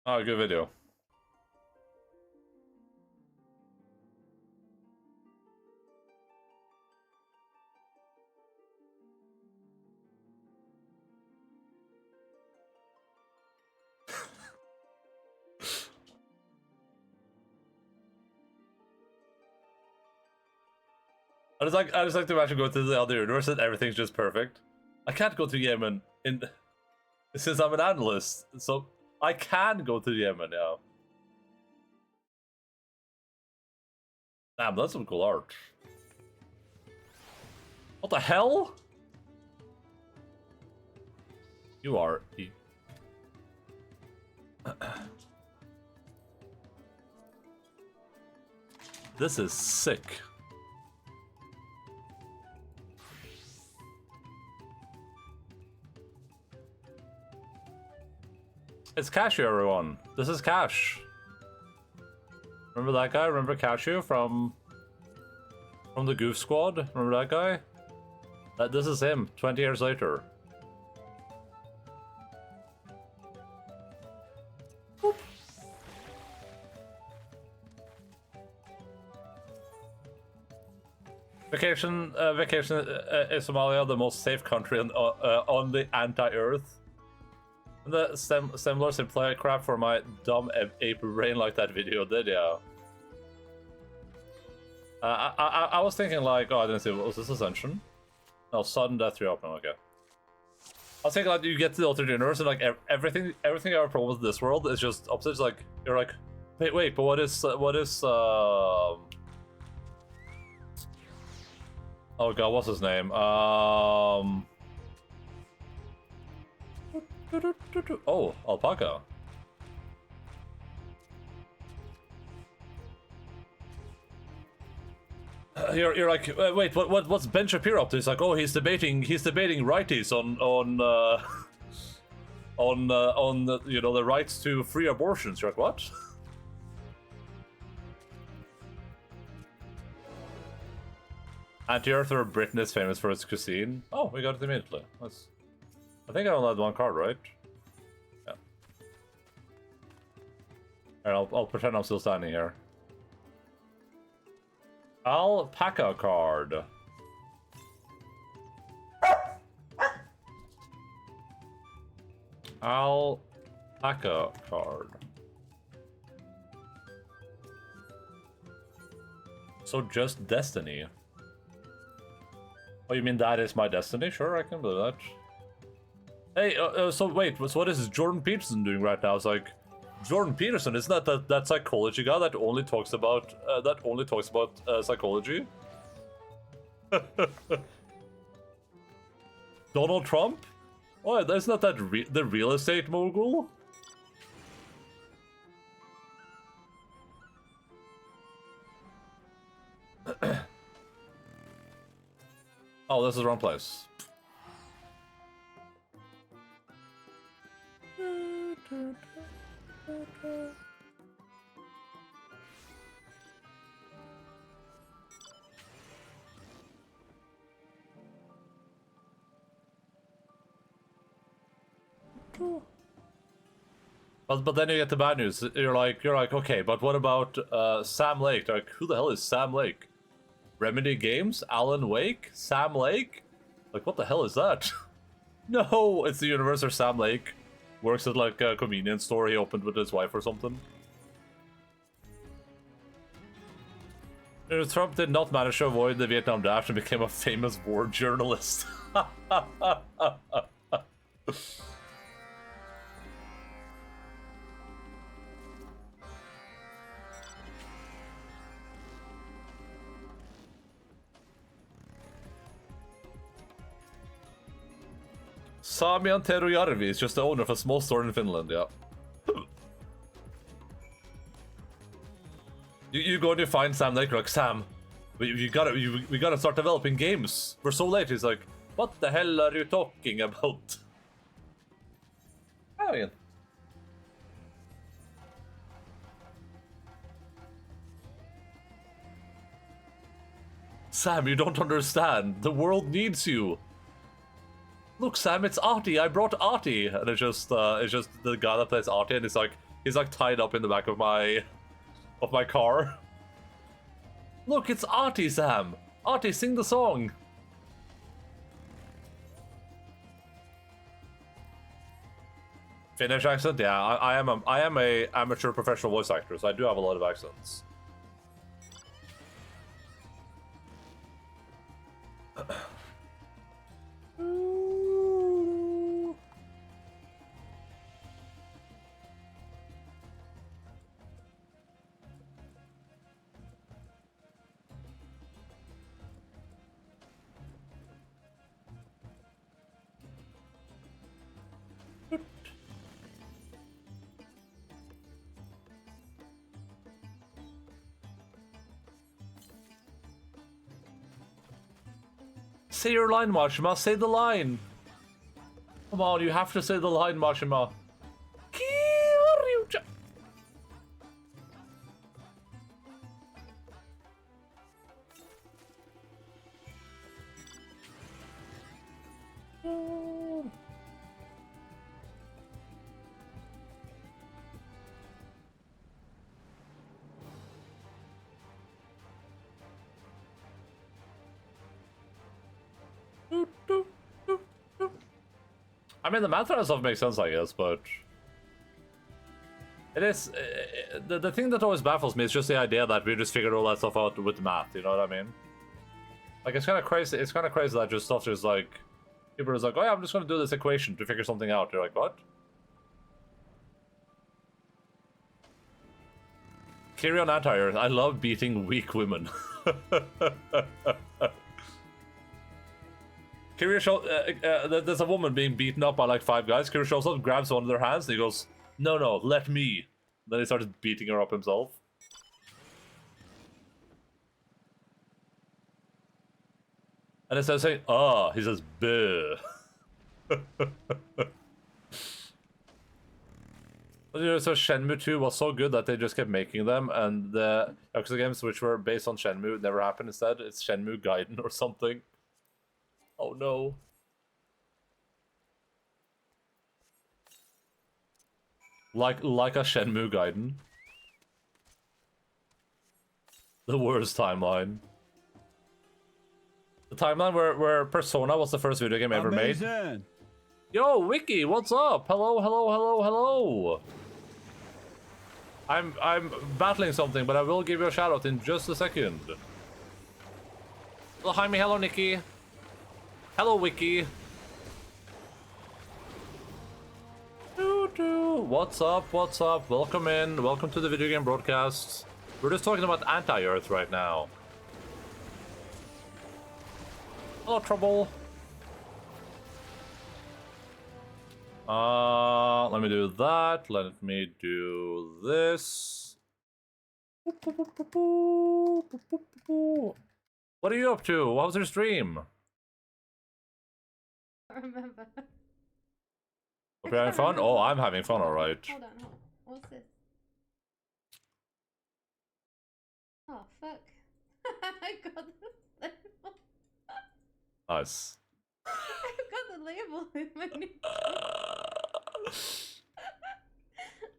Oh, good video. I just like to imagine going to the other universe and everything's just perfect. I can't go to Yemen since I'm an analyst, so I can go to Yemen now. Damn, that's some cool art. What the hell? You are. This is sick. It's Cashew, everyone. This is Cash. Remember that guy? Remember Cashew from the Goof Squad? Remember that guy? This is him, 20 years later. Boop. Vacation in Somalia, the most safe country on the anti-Earth. The similar simpler crap for my dumb ape brain like that video did, yeah. I was thinking like, oh, I didn't see, was this Ascension? No, sudden death reopening, okay. I was thinking like, you get to the alternate universe and like everything I have a problem with this world is just opposite. It's like, you're like, wait, but what is oh god, what's his name? Oh, alpaca. You're like, wait, what's Ben Shapiro up to? He's like, oh, he's debating righties on you know, the rights to free abortions. You're like, what? Anti-Earther Britain is famous for its cuisine. Oh, we got it immediately. Nice. I think I only had one card, right? Yeah. Alright, I'll pretend I'm still standing here. Alpaca card. Alpaca card. So just Destiny. Oh, you mean that is my destiny? Sure, I can believe that. Hey, so wait, so what is Jordan Peterson doing right now? It's like, Jordan Peterson, isn't that psychology guy that only talks about psychology? Donald Trump? Oh, isn't that the real estate mogul? Oh, this is the wrong place. But then you get the bad news. You're like, okay, but what about Sam Lake? Like, who the hell is Sam Lake? Remedy Games? Alan Wake? Sam Lake? Like, what the hell is that? No, it's the universe where Sam Lake works at like a convenience store he opened with his wife or something. Trump did not manage to avoid the Vietnam Dash and became a famous war journalist. Samian Terujärvi is just the owner of a small store in Finland, yeah. you go and you find Sam Lake, like, Sam, we gotta start developing games. We're so late. He's like, what the hell are you talking about? Oh, yeah. Sam, you don't understand. The world needs you. Look, Sam, it's Artie. I brought Artie, and it's just the guy that plays Artie, and he's like, He's like tied up in the back of my car. Look, it's Artie, Sam. Artie, sing the song. Finnish accent? Yeah, I am a amateur professional voice actor, so I do have a lot of accents. Say your line, Mashima. Say the line. Come on, you have to say the line, Mashima. Kyoryucha. I mean, the math and stuff makes sense, I guess, but it is the thing that always baffles me is just the idea that we just figured all that stuff out with math. You know what I mean? Like, it's kind of crazy. It's kind of crazy that just stuff is like people are just like, oh yeah, I'm just gonna do this equation to figure something out. You're like, what? Carry on, Antire. I love beating weak women. There's a woman being beaten up by like 5 guys. Kiryu shows up, grabs one of their hands, and he goes, "No, no, let me." Then he starts beating her up himself. And instead of saying, "Ah," he says, "Buh." So Shenmue 2 was so good that they just kept making them, and the Yakuza games which were based on Shenmue never happened. Instead, it's Shenmue Gaiden or something. Oh no. Like a Shenmue Gaiden. The worst timeline. The timeline where Persona was the first video game ever made. Yo, Wiki, what's up? Hello, hello, hello, hello. I'm battling something, but I will give you a shout out in just a second. Hello, Jaime, hello, Nikki. Hello, Wiki. What's up? What's up? Welcome in. Welcome to the video game broadcast. We're just talking about Anti-Earth right now. Hello, Trouble. Let me do that. Let me do this. What are you up to? What was your stream? I remember. Hope you're having fun? Oh, I'm having fun, alright. Hold on. What's this? Oh, fuck. I got the label. Nice. I got the label in my new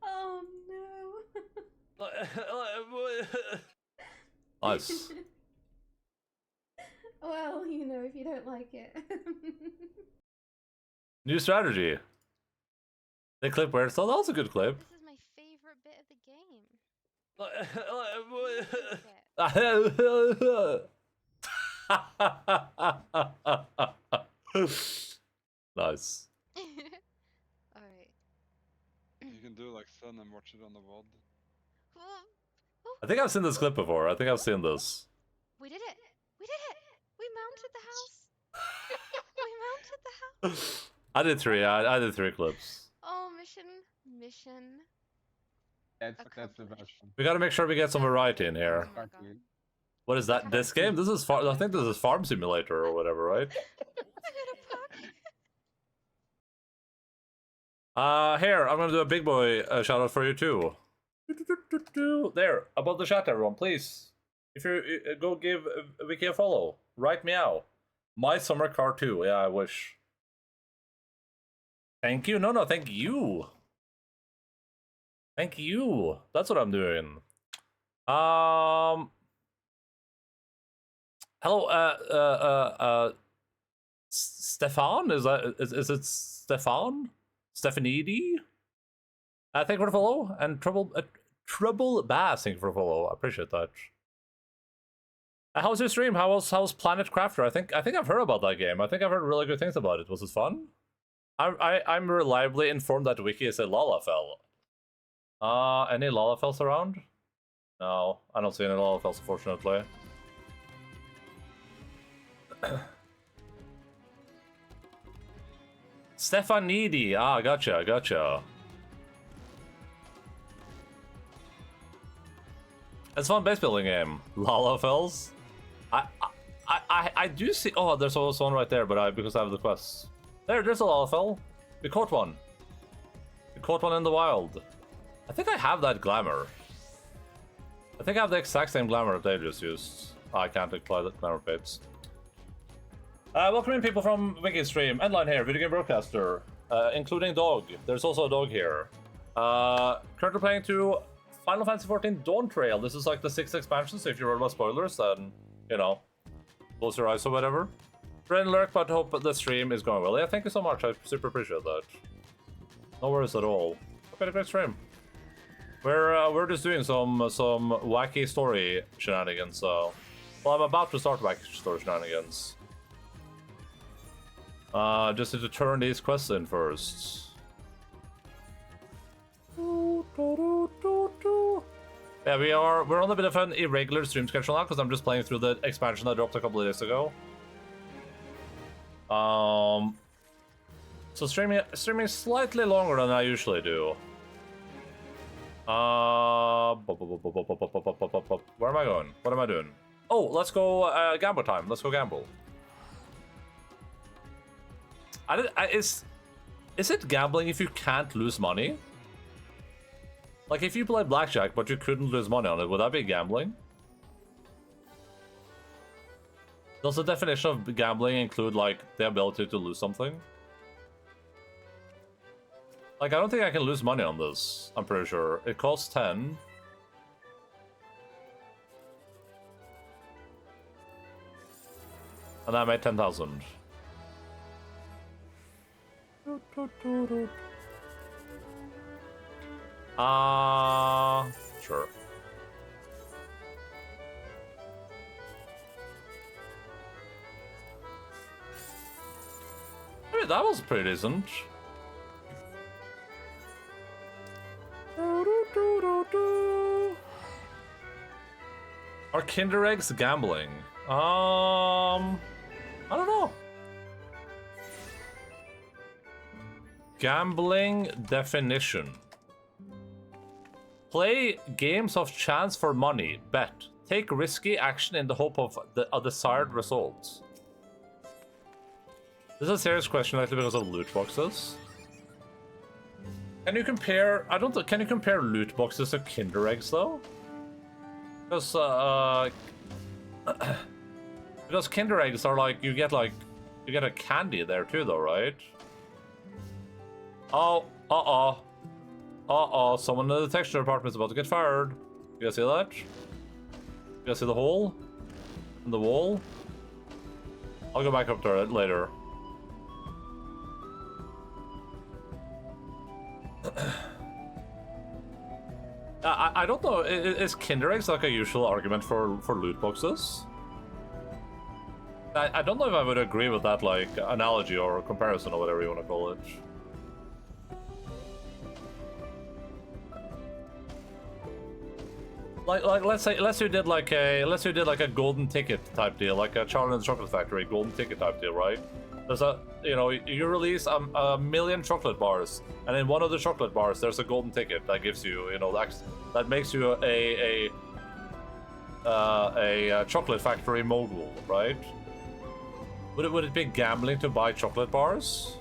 Oh no. Nice. Well, you know, if you don't like it. New strategy. The clip where it's that was a good clip. This is my favorite bit of the game. Nice. Alright. You can do like Sun and watch it on the VOD. I think I've seen this clip before. I think I've seen this. We did it! We did it! We mounted the house! We mounted the house! I did 3. I did 3 clips. Oh, mission. That's the Accomplished. version. We gotta make sure we get some variety in here. Oh my God. What is that? This game? This is I think this is Farm Simulator or whatever, right? Here, I'm gonna do a big boy shout out for you too. There, above the chat, everyone, please. If you go give Wiki a follow, right meow. My summer car too. Yeah, I wish. Thank you. No, thank you. Thank you. That's what I'm doing. Hello, Stefan? Is it Stefan? Stefanidi? Thank you for the follow, and Trouble Bass, thank you for the follow. I appreciate that. How was your stream? How was Planet Crafter? I think I've heard about that game. I think I've heard really good things about it. Was it fun? I'm reliably informed that Wiki is a Lalafell. Any Lalafells around? No, I don't see any Lalafells, unfortunately. Stefanidi. Ah, gotcha. It's a fun base building game. Lalafells. I do see. Oh, there's also one right there, but because I have the quests. There's a Lalafell. We caught one. We caught one in the wild. I think I have that glamour. I think I have the exact same glamour that they just used. I can't apply the glamour babes. Welcome in people from Wiki Stream. Endaline here, video game broadcaster, including dog. There's also a dog here. Currently playing through Final Fantasy XIV Dawntrail. This is like the 6th expansion, so if you're worried about spoilers, then, you know, close your eyes or whatever. Brain lurk, but hope the stream is going well. Yeah, thank you so much. I super appreciate that. No worries at all. Okay, a great stream. We're just doing some wacky story shenanigans. So, well, I'm about to start wacky story shenanigans. Just need to turn these quests in first. Yeah, we're on a bit of an irregular stream schedule now because I'm just playing through the expansion that dropped a couple of days ago. So streaming slightly longer than I usually do. Where am I going? What am I doing? Oh, let's go gamble time. Let's go gamble. Is it gambling if you can't lose money? Like if you play blackjack but you couldn't lose money on it, would that be gambling? Does the definition of gambling include like the ability to lose something? Like I don't think I can lose money on this. I'm pretty sure it costs 10. And I made 10,000. Sure. I mean, that was pretty decent. Are Kinder Eggs gambling? I don't know. Gambling definition. Play games of chance for money. Bet. Take risky action in the hope of a desired result. This is a serious question, likely because of loot boxes. Can you compare? Can you compare loot boxes to Kinder Eggs though? Because because Kinder Eggs are like you get a candy there too though, right? Oh, someone in the texture department is about to get fired. You guys see that? You guys see the hole in the wall? I'll go back up to it later. I don't know. Is Kinder Eggs like a usual argument for loot boxes? I don't know if I would agree with that like analogy or comparison or whatever you want to call it. Like let's say you did like a golden ticket type deal, like a Charlie and the Chocolate Factory golden ticket type deal, right? There's you release a million chocolate bars, and in one of the chocolate bars there's a golden ticket that gives you, that makes you a chocolate factory mogul, right? Would it be gambling to buy chocolate bars?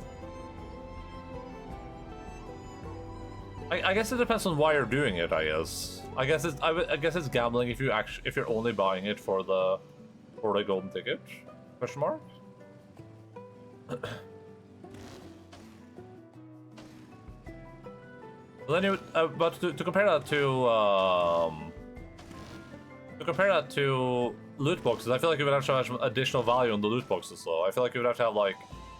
I guess it depends on why you're doing it. I guess it's gambling if you're only buying it for the golden ticket? Question mark. But then to compare that to loot boxes, I feel like you would have to have some additional value on the loot boxes. So I feel like you would have to have like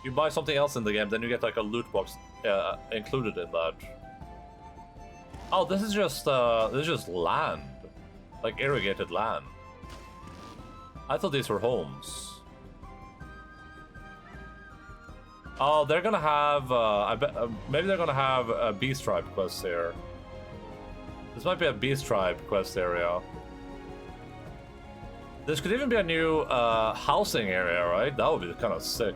you buy something else in the game, then you get like a loot box included in that. Oh, this is just land, like irrigated land. I thought these were homes. Oh, they're gonna have. I bet maybe they're gonna have a Beast Tribe quest here. This might be a Beast Tribe quest area. This could even be a new housing area, right? That would be kind of sick.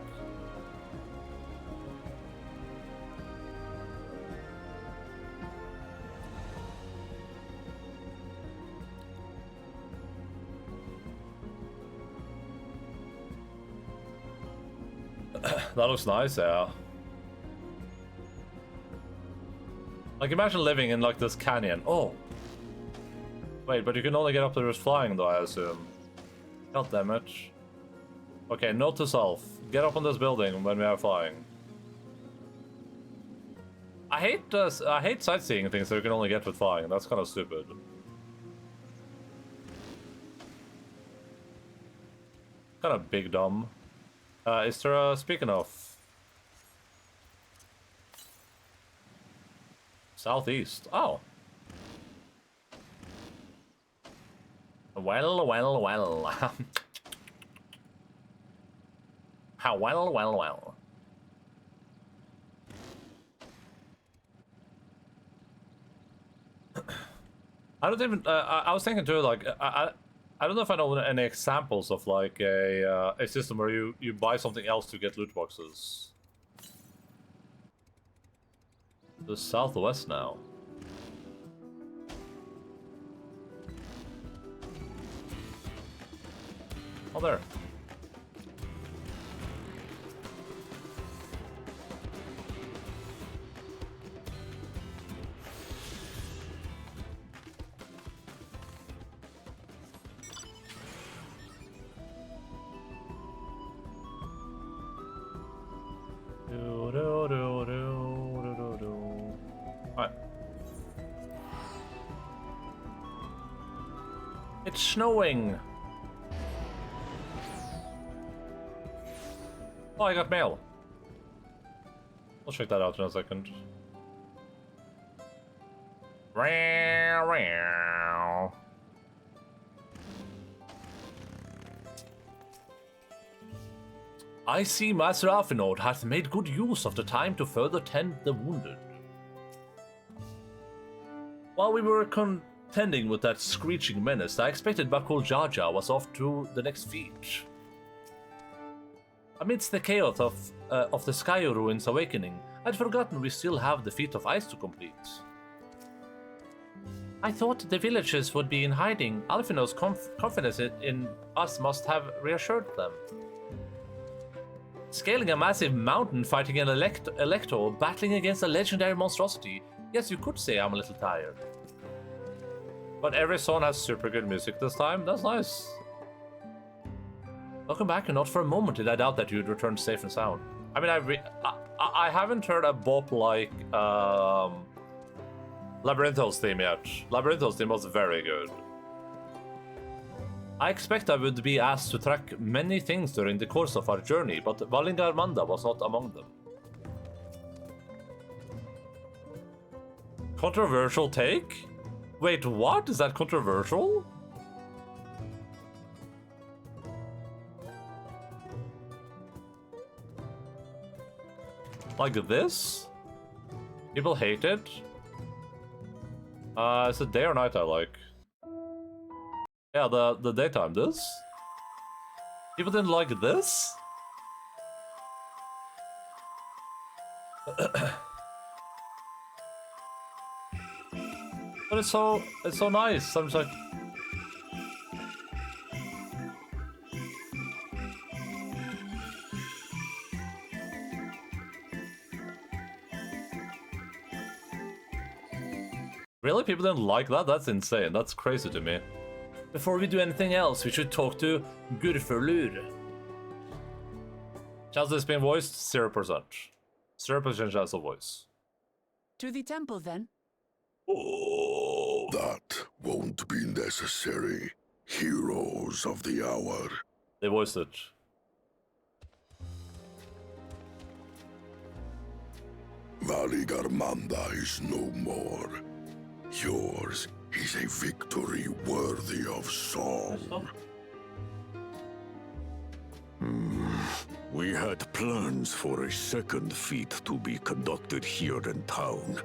That looks nice, yeah. Like, imagine living in, like, this canyon. Oh! Wait, but you can only get up there with flying, though, I assume. God damn it. Okay, note to self. Get up on this building when we are flying. I hate sightseeing things that you can only get with flying. That's kind of stupid. Kind of big dumb. Is there a, speaking of... Southeast. Oh. Well. How well. I don't even, I was thinking too, like, I don't know if I know any examples of like a system where you buy something else to get loot boxes. The southwest now. Oh, there. Alright. It's snowing. Oh, I got mail. I'll check that out in a second. I see Master Alfinod hath made good use of the time to further tend the wounded. While we were contending with that screeching menace, I expected Bakul Jaja was off to the next feat. Amidst the chaos of the Sky Ruins awakening, I'd forgotten we still have the Feat of Ice to complete. I thought the villagers would be in hiding. Alfinod's confidence in us must have reassured them. Scaling a massive mountain, fighting an Electro, battling against a legendary monstrosity. Yes, you could say I'm a little tired. But every song has super good music this time. That's nice. Welcome back, and not for a moment did I doubt that you'd return safe and sound. I mean, I haven't heard a bop like Labyrinthos theme yet. Labyrinthos theme was very good. I expect I would be asked to track many things during the course of our journey, but Valingarmanda was not among them. Controversial take? Wait, what? Is that controversial? Like this? People hate it? Is it day or night I like? Yeah, the daytime. This? People didn't like this? But it's so nice. I'm just like, really? People didn't like that? That's insane. That's crazy to me. Before we do anything else, we should talk to Gurfurlur. Chance this being voiced? 0%. 0% chance of voice. To the temple, then? Oh. That won't be necessary. Heroes of the hour. They voiced it. Valigarmanda is no more. Yours is a victory worthy of song. We had plans for a second feat to be conducted here in town.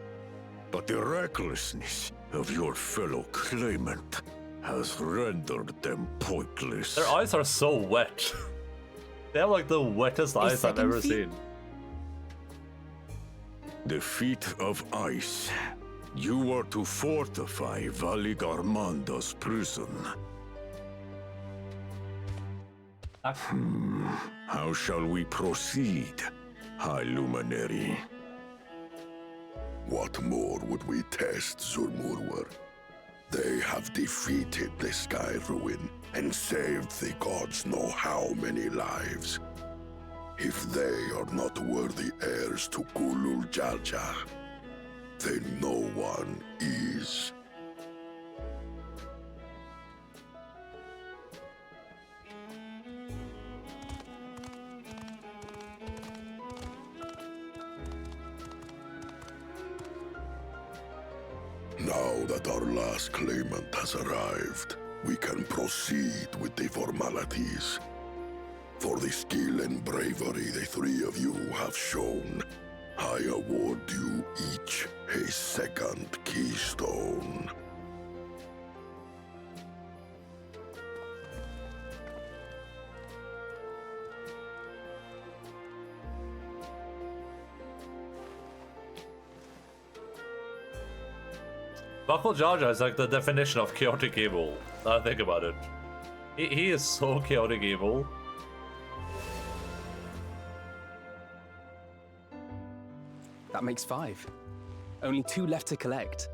But the recklessness of your fellow claimant has rendered them pointless. Their eyes are so wet. They have like the wettest eyes I've ever seen. The feat of ice. You are to fortify Valigarmanda's prison. How shall we proceed, High Luminary? What more would we test, Zurmurwer? They have defeated the Sky Ruin and saved the gods know how many lives. If they are not worthy heirs to Kulul Jaljar, then no one is. Now that our last claimant has arrived, we can proceed with the formalities. For the skill and bravery the three of you have shown, I award you each a second keystone. Bakul Jaja is like the definition of chaotic evil. Now I think about it. He is so chaotic evil. That makes 5. Only 2 left to collect.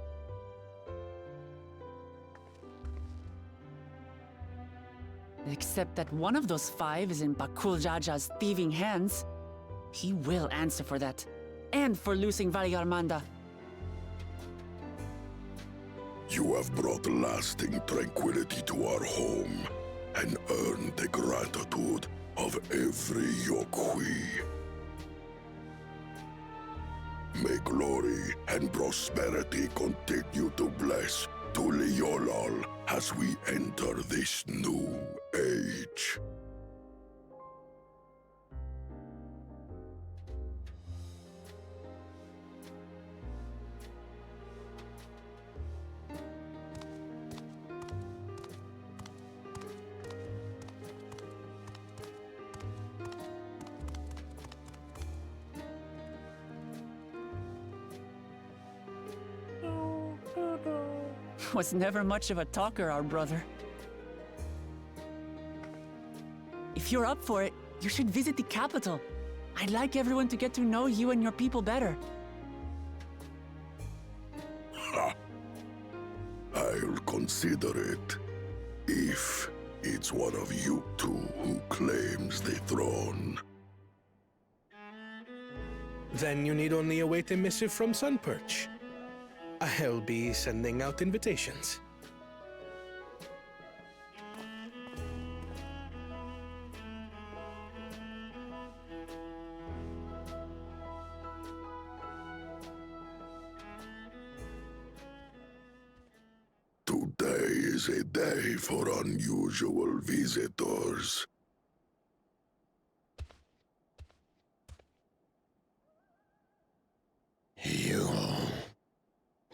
Except that one of those 5 is in Bakul Jaja's thieving hands. He will answer for that. And for losing Valigarmanda. You have brought lasting tranquility to our home and earned the gratitude of every Yokui. May glory and prosperity continue to bless Tuliolol as we enter this new age. Was never much of a talker, our brother. If you're up for it, you should visit the capital. I'd like everyone to get to know you and your people better. Ha! I'll consider it. If it's one of you two who claims the throne. Then you need only await a missive from Sunperch. I'll be sending out invitations. Today is a day for unusual visitors. You...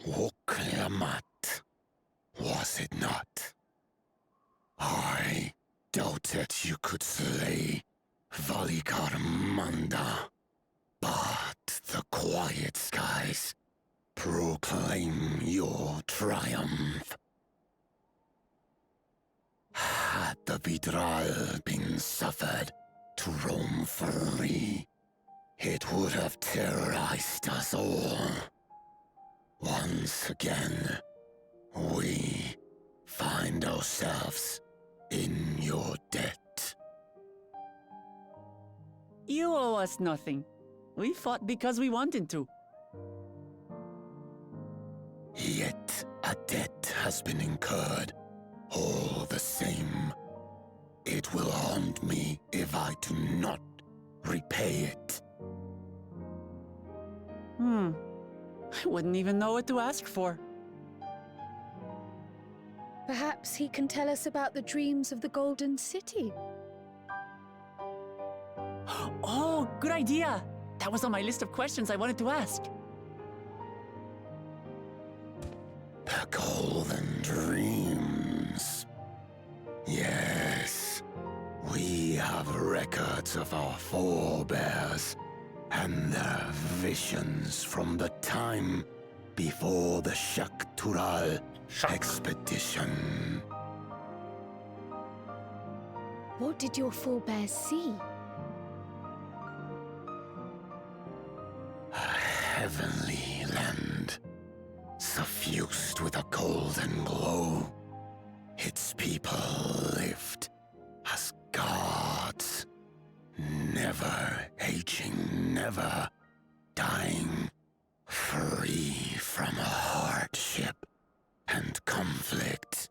Woklamat, was it not? I doubted you could slay Valigarmanda, but the quiet skies proclaim your triumph. Had the Vidral been suffered to roam free, it would have terrorized us all. Once again, we find ourselves in your debt. You owe us nothing. We fought because we wanted to. Yet a debt has been incurred. All the same, it will haunt me if I do not repay it. I wouldn't even know what to ask for. Perhaps he can tell us about the dreams of the Golden City. Oh, good idea! That was on my list of questions I wanted to ask. The Golden Dreams. Yes, we have records of our forebears and their visions from the time before the Shaktural expedition. What did your forebears see? A heavenly land, suffused with a golden glow. Its people lived as gods, never aging, never dying, free from hardship and conflict.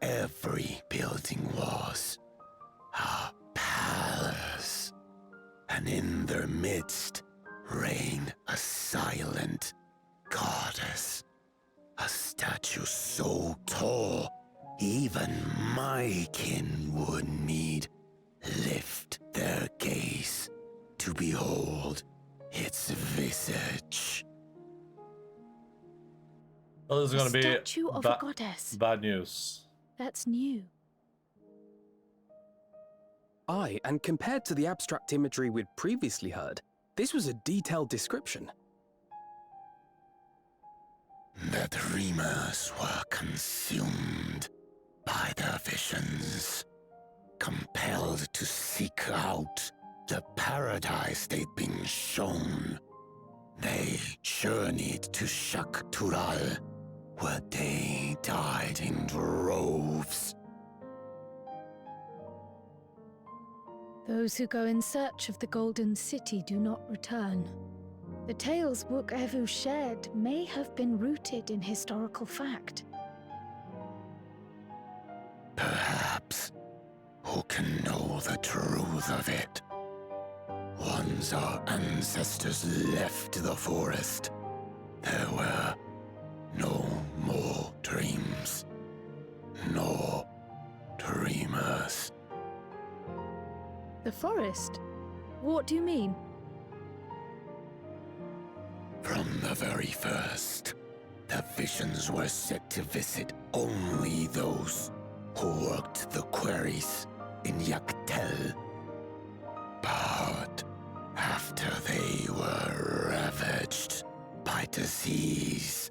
Every building was a palace, and in their midst reigned a silent goddess, a statue so tall even my kin would need lift their gaze to behold its visage. Well, this is gonna be Statue of a goddess. bad news. That's new. Aye, and compared to the abstract imagery we'd previously heard, this was a detailed description. The dreamers were consumed by their visions, compelled to seek out the paradise they'd been shown. They journeyed to Shaktural, where they died in droves. Those who go in search of the Golden City do not return. The tales Book Evu shared may have been rooted in historical fact. Perhaps. Who can know the truth of it? Once our ancestors left the forest, there were no more dreams, no dreamers. The forest? What do you mean? From the very first, the visions were set to visit only those who worked the quarries in Yaktel. But after they were ravaged by disease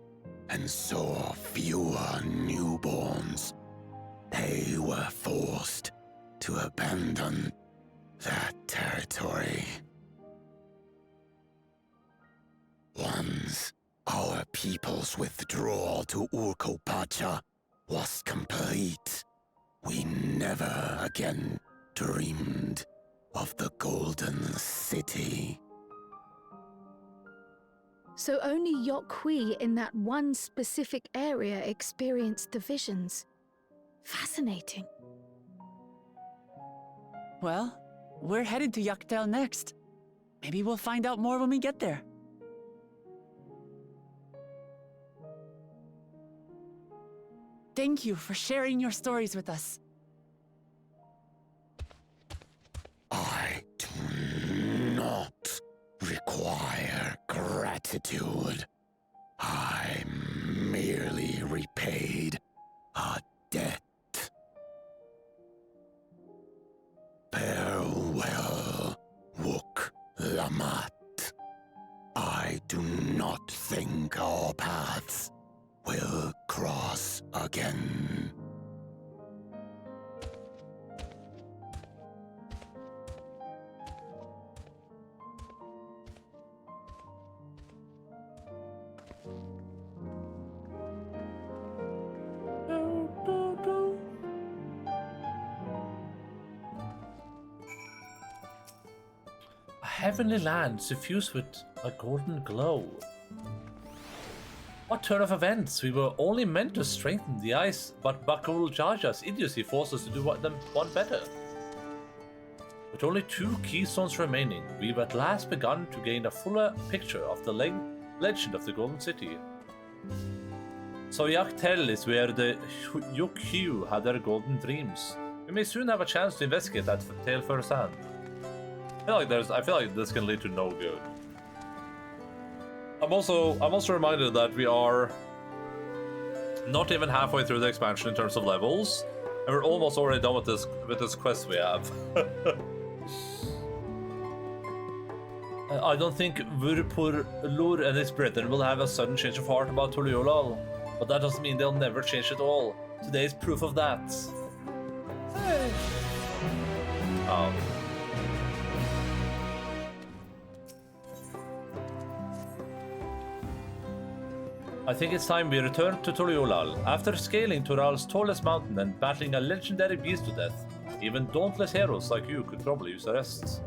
and saw fewer newborns, they were forced to abandon that territory. Once our people's withdrawal to Urkopacha was complete, we never again dreamed of the Golden City. So only Yokhui in that one specific area experienced the visions. Fascinating. Well, we're headed to Yaktel next. Maybe we'll find out more when we get there. Thank you for sharing your stories with us. I do not require gratitude. I merely repaid a debt. Farewell, Wook Lamat. I do not think our paths will cross again. A heavenly land suffused with a golden glow. What turn of events? We were only meant to strengthen the ice, but Bakul Jaja's idiocy forced us to do one better. With only 2 keystones remaining, we've at last begun to gain a fuller picture of the legend of the Golden City. So Yaktel is where the Yukyu had their golden dreams. We may soon have a chance to investigate that tale firsthand. I feel like this can lead to no good. I'm also reminded that we are not even halfway through the expansion in terms of levels, and we're almost already done with this quest we have. I don't think Vurpur Lur and his brethren will have a sudden change of heart about Tuliolal, but that doesn't mean they'll never change at all. Today is proof of that. Hey. Oh. I think it's time we return to Tuliolal. After scaling Tural's tallest mountain and battling a legendary beast to death, even dauntless heroes like you could probably use a rest.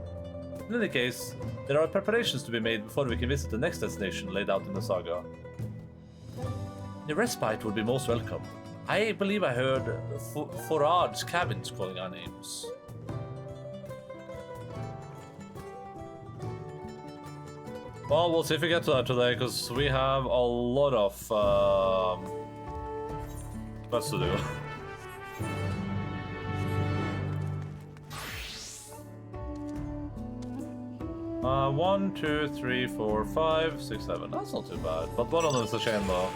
In any case, there are preparations to be made before we can visit the next destination laid out in the saga. The respite would be most welcome. I believe I heard Forad's cabins calling our names. Well, we'll see if we get to that today, because we have a lot of quests to do. 1, 2, 3, 4, 5, 6, 7. That's not too bad. But one of them is a shame, though.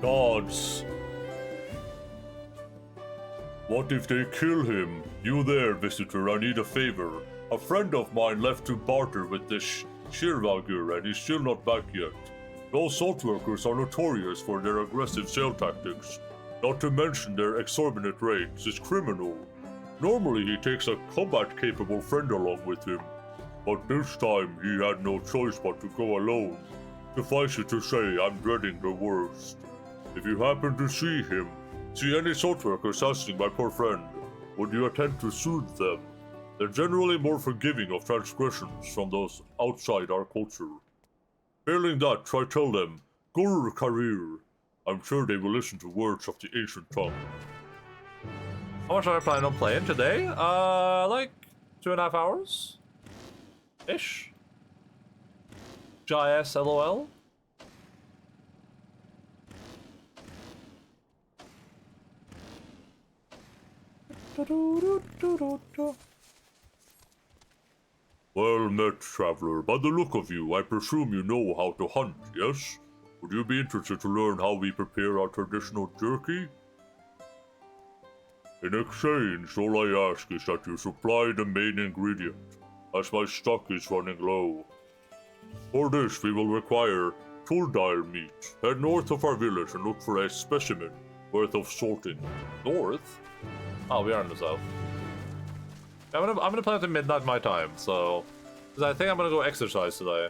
Gods. What if they kill him? You there, visitor, I need a favor. A friend of mine left to barter with this Shirvagur and he's still not back yet. Those salt workers are notorious for their aggressive sale tactics. Not to mention their exorbitant rates. It's criminal. Normally he takes a combat-capable friend along with him. But this time he had no choice but to go alone. Suffice it to say, I'm dreading the worst. If you happen to see him, see any salt workers asking my poor friend, would you attempt to soothe them? They're generally more forgiving of transgressions from those outside our culture. Failing that, try tell them, Gur Karir. I'm sure they will listen to words of the ancient tongue. How much are I planning on playing today? Like 2.5 hours? Ish? JS LOL? Well met, traveler. By the look of you, I presume you know how to hunt, yes? Would you be interested to learn how we prepare our traditional jerky? In exchange, all I ask is that you supply the main ingredient, as my stock is running low. For this, we will require Tuldile meat. Head north of our village and look for a specimen worth of salting. North? Oh, we are in the south. I'm gonna play until midnight my time, so because I think I'm gonna go exercise today.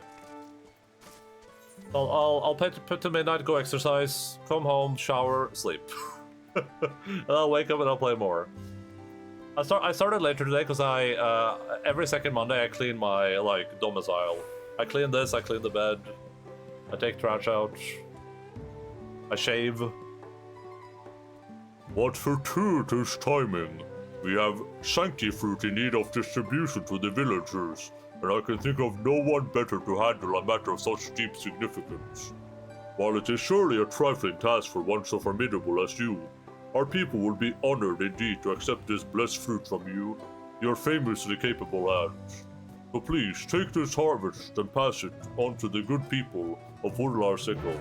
I'll play to midnight, go exercise, come home, shower, sleep. And I'll wake up and I'll play more. I started later today because every second Monday I clean my domicile. I clean this, I clean the bed, I take trash out, I shave. What fortuitous timing! We have sanctifruit in need of distribution to the villagers, and I can think of no one better to handle a matter of such deep significance. While it is surely a trifling task for one so formidable as you, our people will be honored indeed to accept this blessed fruit from you, your famously capable hands. So please, take this harvest and pass it on to the good people of Urlar Seko.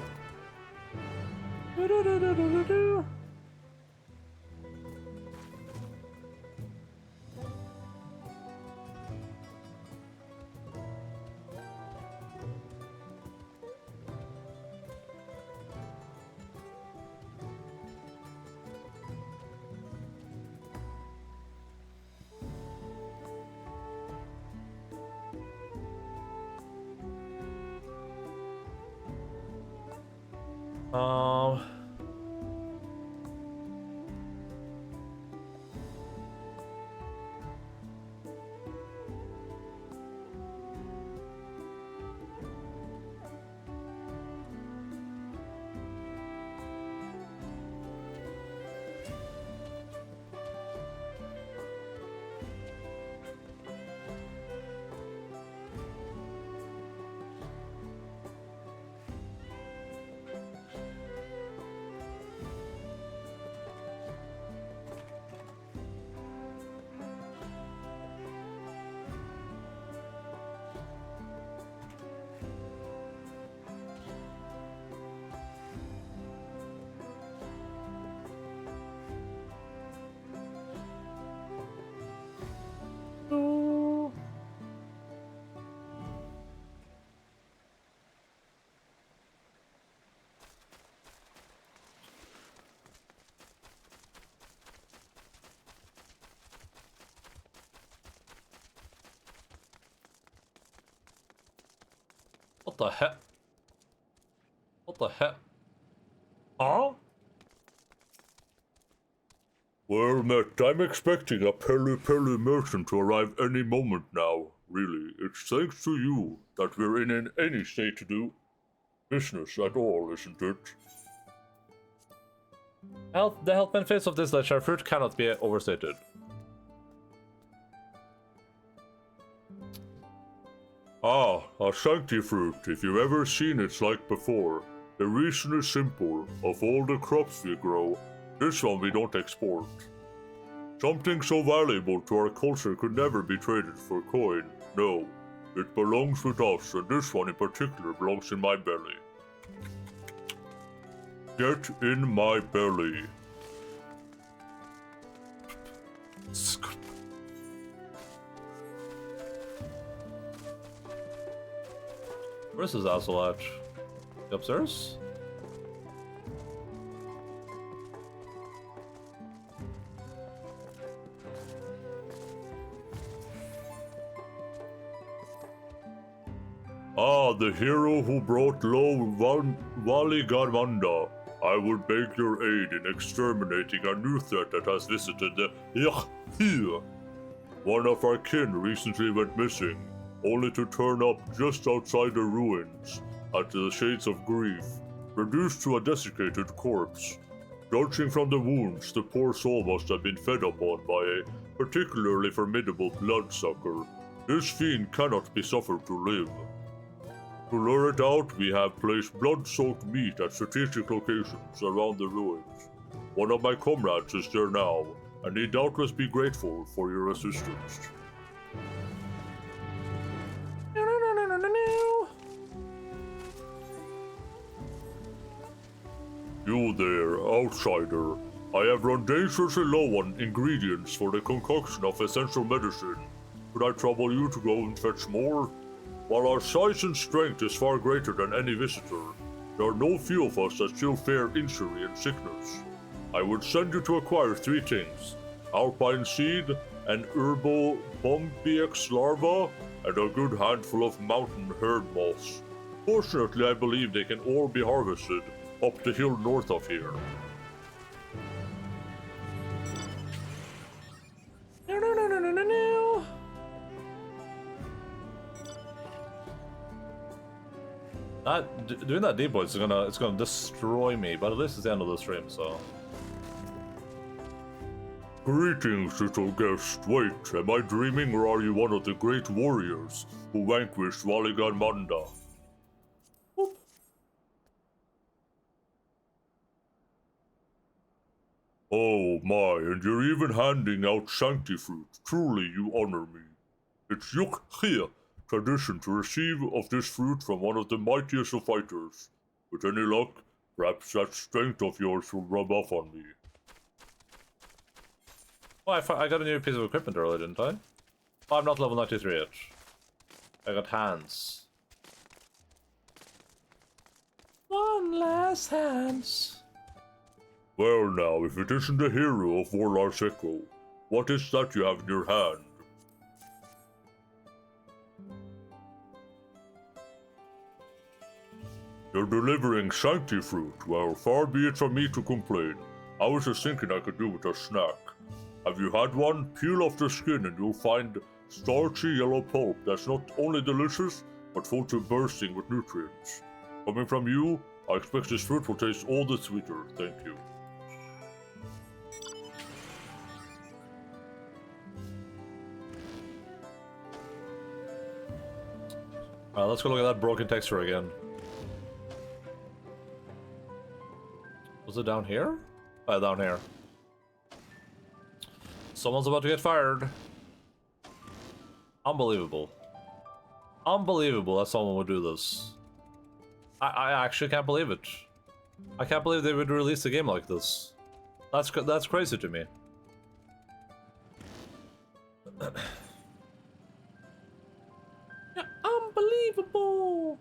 What the heck? What the heck? Huh? Well, Matt, I'm expecting a Pele merchant to arrive any moment now. Really, it's thanks to you that we're in any state to do business at all, isn't it? The health benefits of this legendary fruit cannot be overstated. Ah, a sancti fruit. If you've ever seen its like before, the reason is simple. Of all the crops we grow, this one we don't export. Something so valuable to our culture could never be traded for coin. No, it belongs with us, and this one in particular belongs in my belly. Get in my belly. Where's this asshole at? Upstairs? Ah, the hero who brought low Valigarmanda. I would beg your aid in exterminating a new threat that has visited the here. One of our kin recently went missing, only to turn up just outside the ruins, at the Shades of Grief, reduced to a desiccated corpse. Judging from the wounds, the poor soul must have been fed upon by a particularly formidable bloodsucker. This fiend cannot be suffered to live. To lure it out, we have placed blood-soaked meat at strategic locations around the ruins. One of my comrades is there now, and he'd doubtless be grateful for your assistance. You there, outsider. I have run dangerously low on ingredients for the concoction of essential medicine. Could I trouble you to go and fetch more? While our size and strength is far greater than any visitor, there are no few of us that still fear injury and sickness. I would send you to acquire 3 things: alpine seed, an herbal Bombyx larva, and a good handful of mountain herd moss. Fortunately, I believe they can all be harvested up the hill north of here. Doing that deep boy is gonna destroy me, but at least it's the end of the stream, so. Greetings, little guest. Wait, am I dreaming, or are you one of the great warriors who vanquished Waligan Manda? Oh my, and you're even handing out sancti fruit. Truly, you honor me. It's yuk here. Tradition to receive of this fruit from one of the mightiest of fighters. With any luck, perhaps that strength of yours will rub off on me. Oh, I got a new piece of equipment earlier, didn't I? Oh, I'm not level 93 yet. I got hands. One last hands. Well now, if it isn't the hero of Warlar's Echo, what is that you have in your hand? You're delivering sancti fruit. Well, far be it from me to complain. I was just thinking I could do with a snack. Have you had one? Peel off the skin and you'll find starchy yellow pulp that's not only delicious, but full to bursting with nutrients. Coming from you, I expect this fruit will taste all the sweeter. Thank you. Alright, let's go look at that broken texture again. Was it down here? Oh, down here. Someone's about to get fired. Unbelievable. Unbelievable that someone would do this. I actually can't believe it. I can't believe they would release a game like this. That's crazy to me. Unbelievable!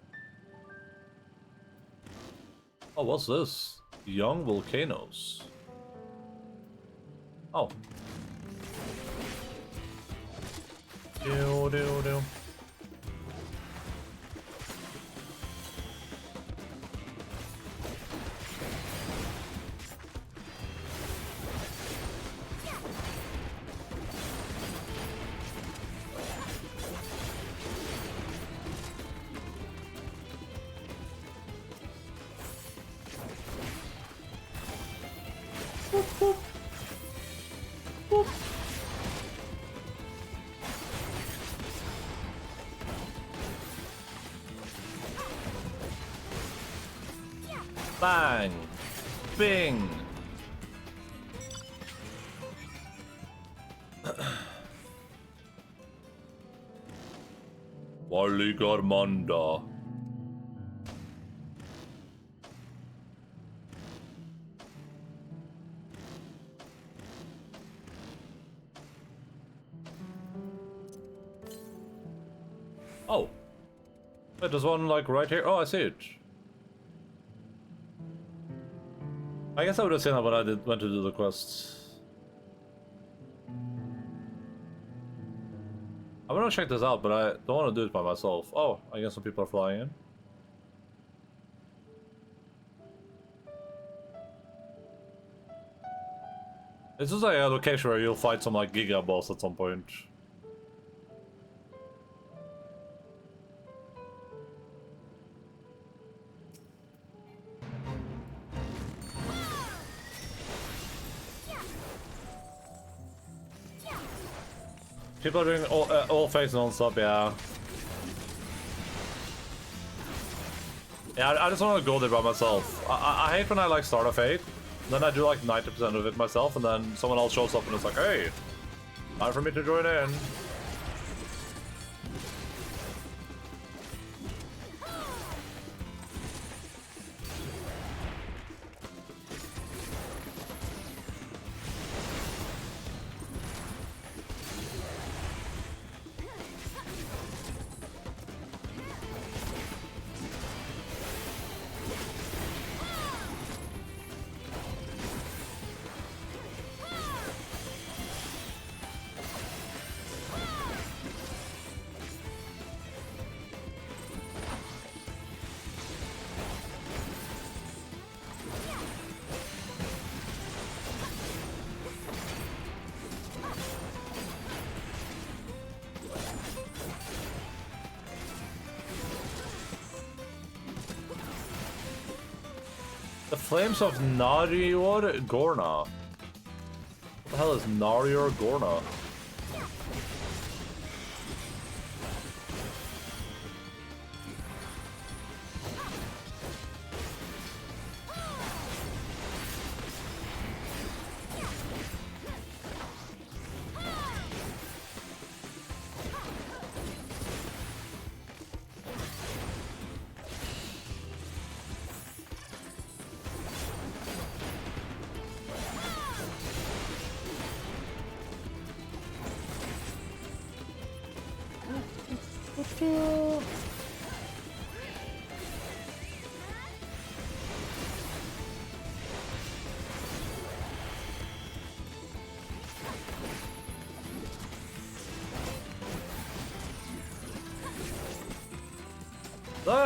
Oh, what's this? Young volcanoes. Oh. Boop. Bang! Bing! Wally Garmanda. Oh. Wait, there's one like right here. Oh, I see it. I guess I would have seen that when I went to do the quests. I want to check this out, but I don't want to do it by myself. Oh, I guess some people are flying in. This is like a location where you'll fight some like Giga boss at some point. People are doing all phases non-stop, yeah. Yeah, I just want to go there by myself. I hate when I like start a fate, then I do like 90% of it myself, and then someone else shows up and it's like, hey, time for me to join in. The Flames of Narior Gorna. What the hell is Narior Gorna?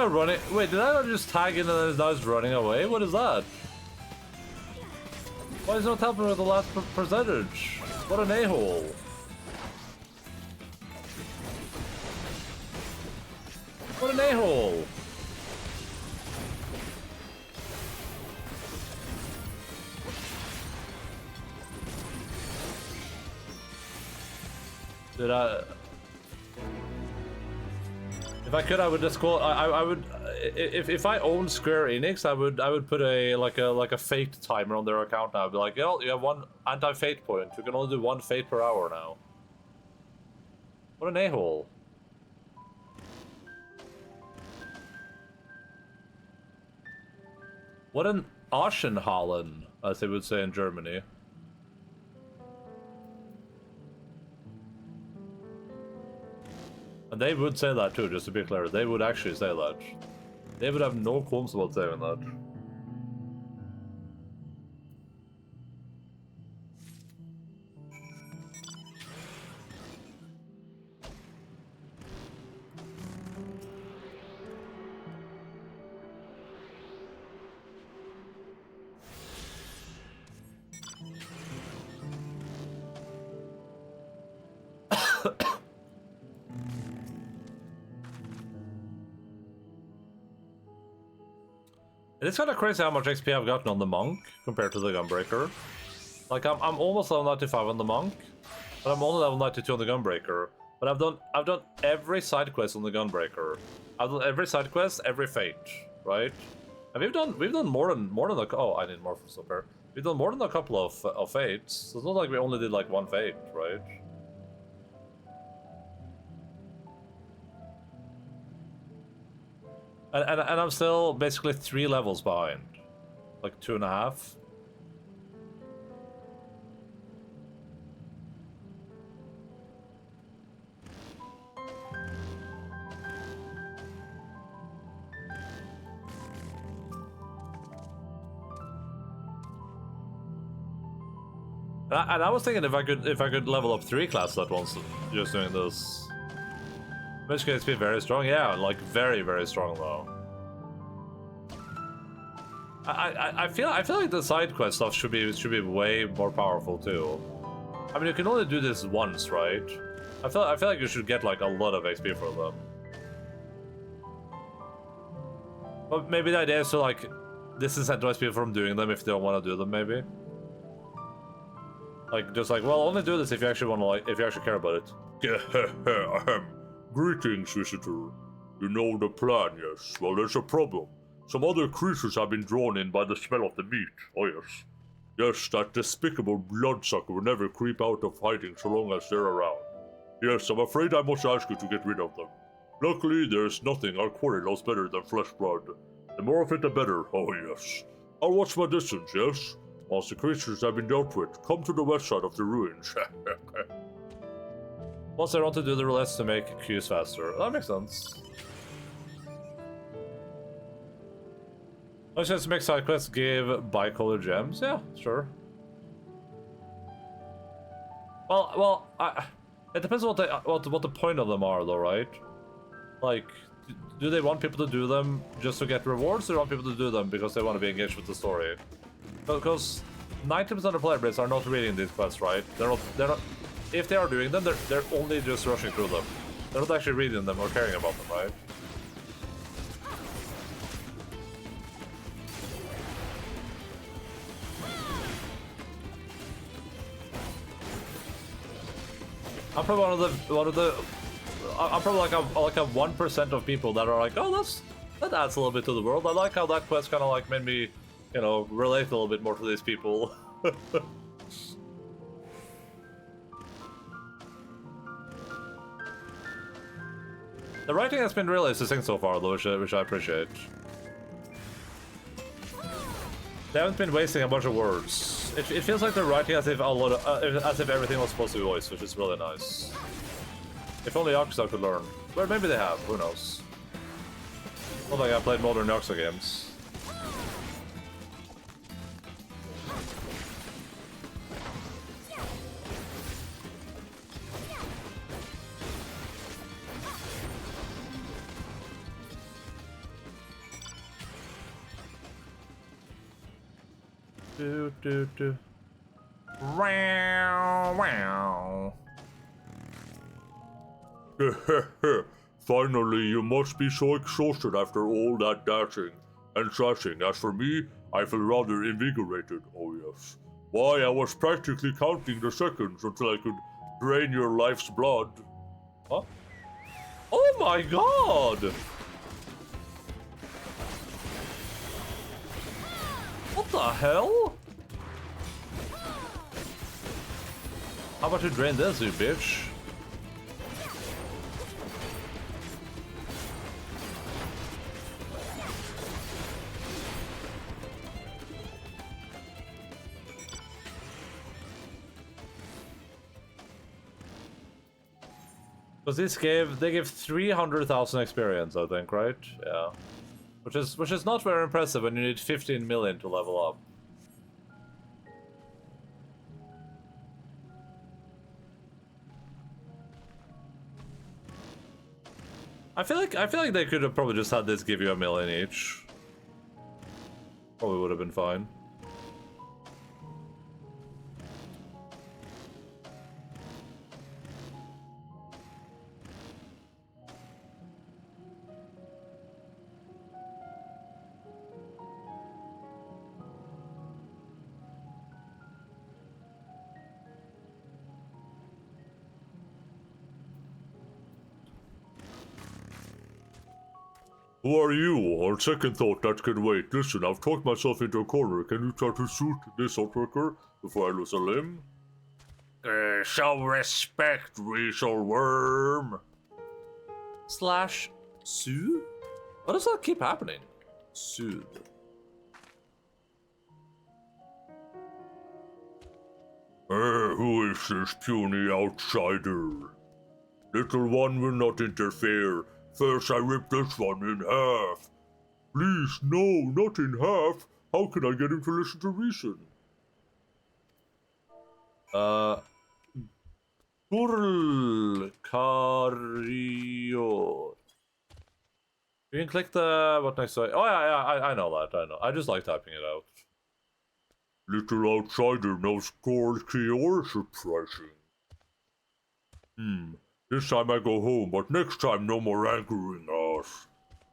Running. Wait, did I just tag in and now it's running away? What is that? Why is it not helping with the last percentage? What an a-hole. What an a-hole. Did I... If I could, I would just call. I would, if I owned Square Enix, I would put a like a fate timer on their account now. I'd be like, yo, you have one anti-fate point. You can only do one fate per hour now. What an a-hole. What an Aschenhallen, as they would say in Germany. And they would say that too, just to be clear. They would actually say that. They would have no qualms about saying that. It's kind of crazy how much XP I've gotten on the Monk compared to the Gunbreaker. Like I'm almost level 95 on the monk, but I'm only level 92 on the gunbreaker. But I've done every side quest on the gunbreaker. I've done every side quest, every fate, right? And we've done more than a oh, I need more for super. We've done more than a couple of fates. So it's not like we only did like one fate, right? And I'm still basically 3 levels behind, like 2.5. And I was thinking if I could level up 3 classes at once, just doing this. In which case, be very strong. Yeah, like very strong though. I feel like the side quest stuff should be way more powerful too. I mean, you can only do this once, right? I feel like you should get like a lot of XP for them. But maybe the idea is to like disincentivize people from doing them if they don't want to do them. Maybe. Like, just like, well, only do this if you actually want to, like, if you actually care about it. Greetings, visitor. You know the plan, yes? Well, there's a problem. Some other creatures have been drawn in by the smell of the meat. Oh, yes. Yes, that despicable bloodsucker will never creep out of hiding so long as they're around. Yes, I'm afraid I must ask you to get rid of them. Luckily, there's nothing our quarry loves better than flesh blood. The more of it, the better. Oh, yes. I'll watch my distance, yes? Once the creatures have been dealt with, come to the west side of the ruins. Once I want to do the roulettes to make queues faster. That makes sense. Let's just make side quests give bicolor gems. Yeah, sure. Well, it depends on what the point of them are, though, right? Like, do they want people to do them just to get rewards, or do they want people to do them because they want to be engaged with the story? Because 90% of player base are not reading these quests, right? They're not. If they are doing them, they're only just rushing through them. They're not actually reading them or caring about them, right? I'm probably I'm probably like a 1% of people that are like, oh, that adds a little bit to the world. I like how that quest kind of like made me, you know, relate a little bit more to these people. The writing has been really succinct so far, though, which I appreciate. They haven't been wasting a bunch of words. It feels like they're writing as if as if everything was supposed to be voiced, which is really nice. If only Yakuza could learn. Well, maybe they have. Who knows? Not like I played modern Yakuza games. Do. Wow. Finally, you must be so exhausted after all that dashing and thrashing. As for me, I feel rather invigorated. Oh yes. Why, I was practically counting the seconds until I could drain your life's blood. Huh? Oh my god! What the hell? How about you drain this, you bitch? Because they give 300,000 experience, I think, right? Yeah. Which is not very impressive when you need 15 million to level up. I feel like they could have probably just had this give you 1 million each. Probably would have been fine. Who are you? On second thought, that can wait. Listen, I've talked myself into a corner. Can you try to shoot this outworker before I lose a limb? Show respect, weasel worm. Slash soothe? Why does that keep happening? Soothe. Who is this puny outsider? Little one will not interfere. First I rip this one in half. Please, no, not in half. How can I get him to listen to reason? Curl Cario. You can click the what next to. Oh yeah, I know that. I know. I just like typing it out. Little outsider knows Curl Cario. Surprising. This time I go home, but next time no more angering us.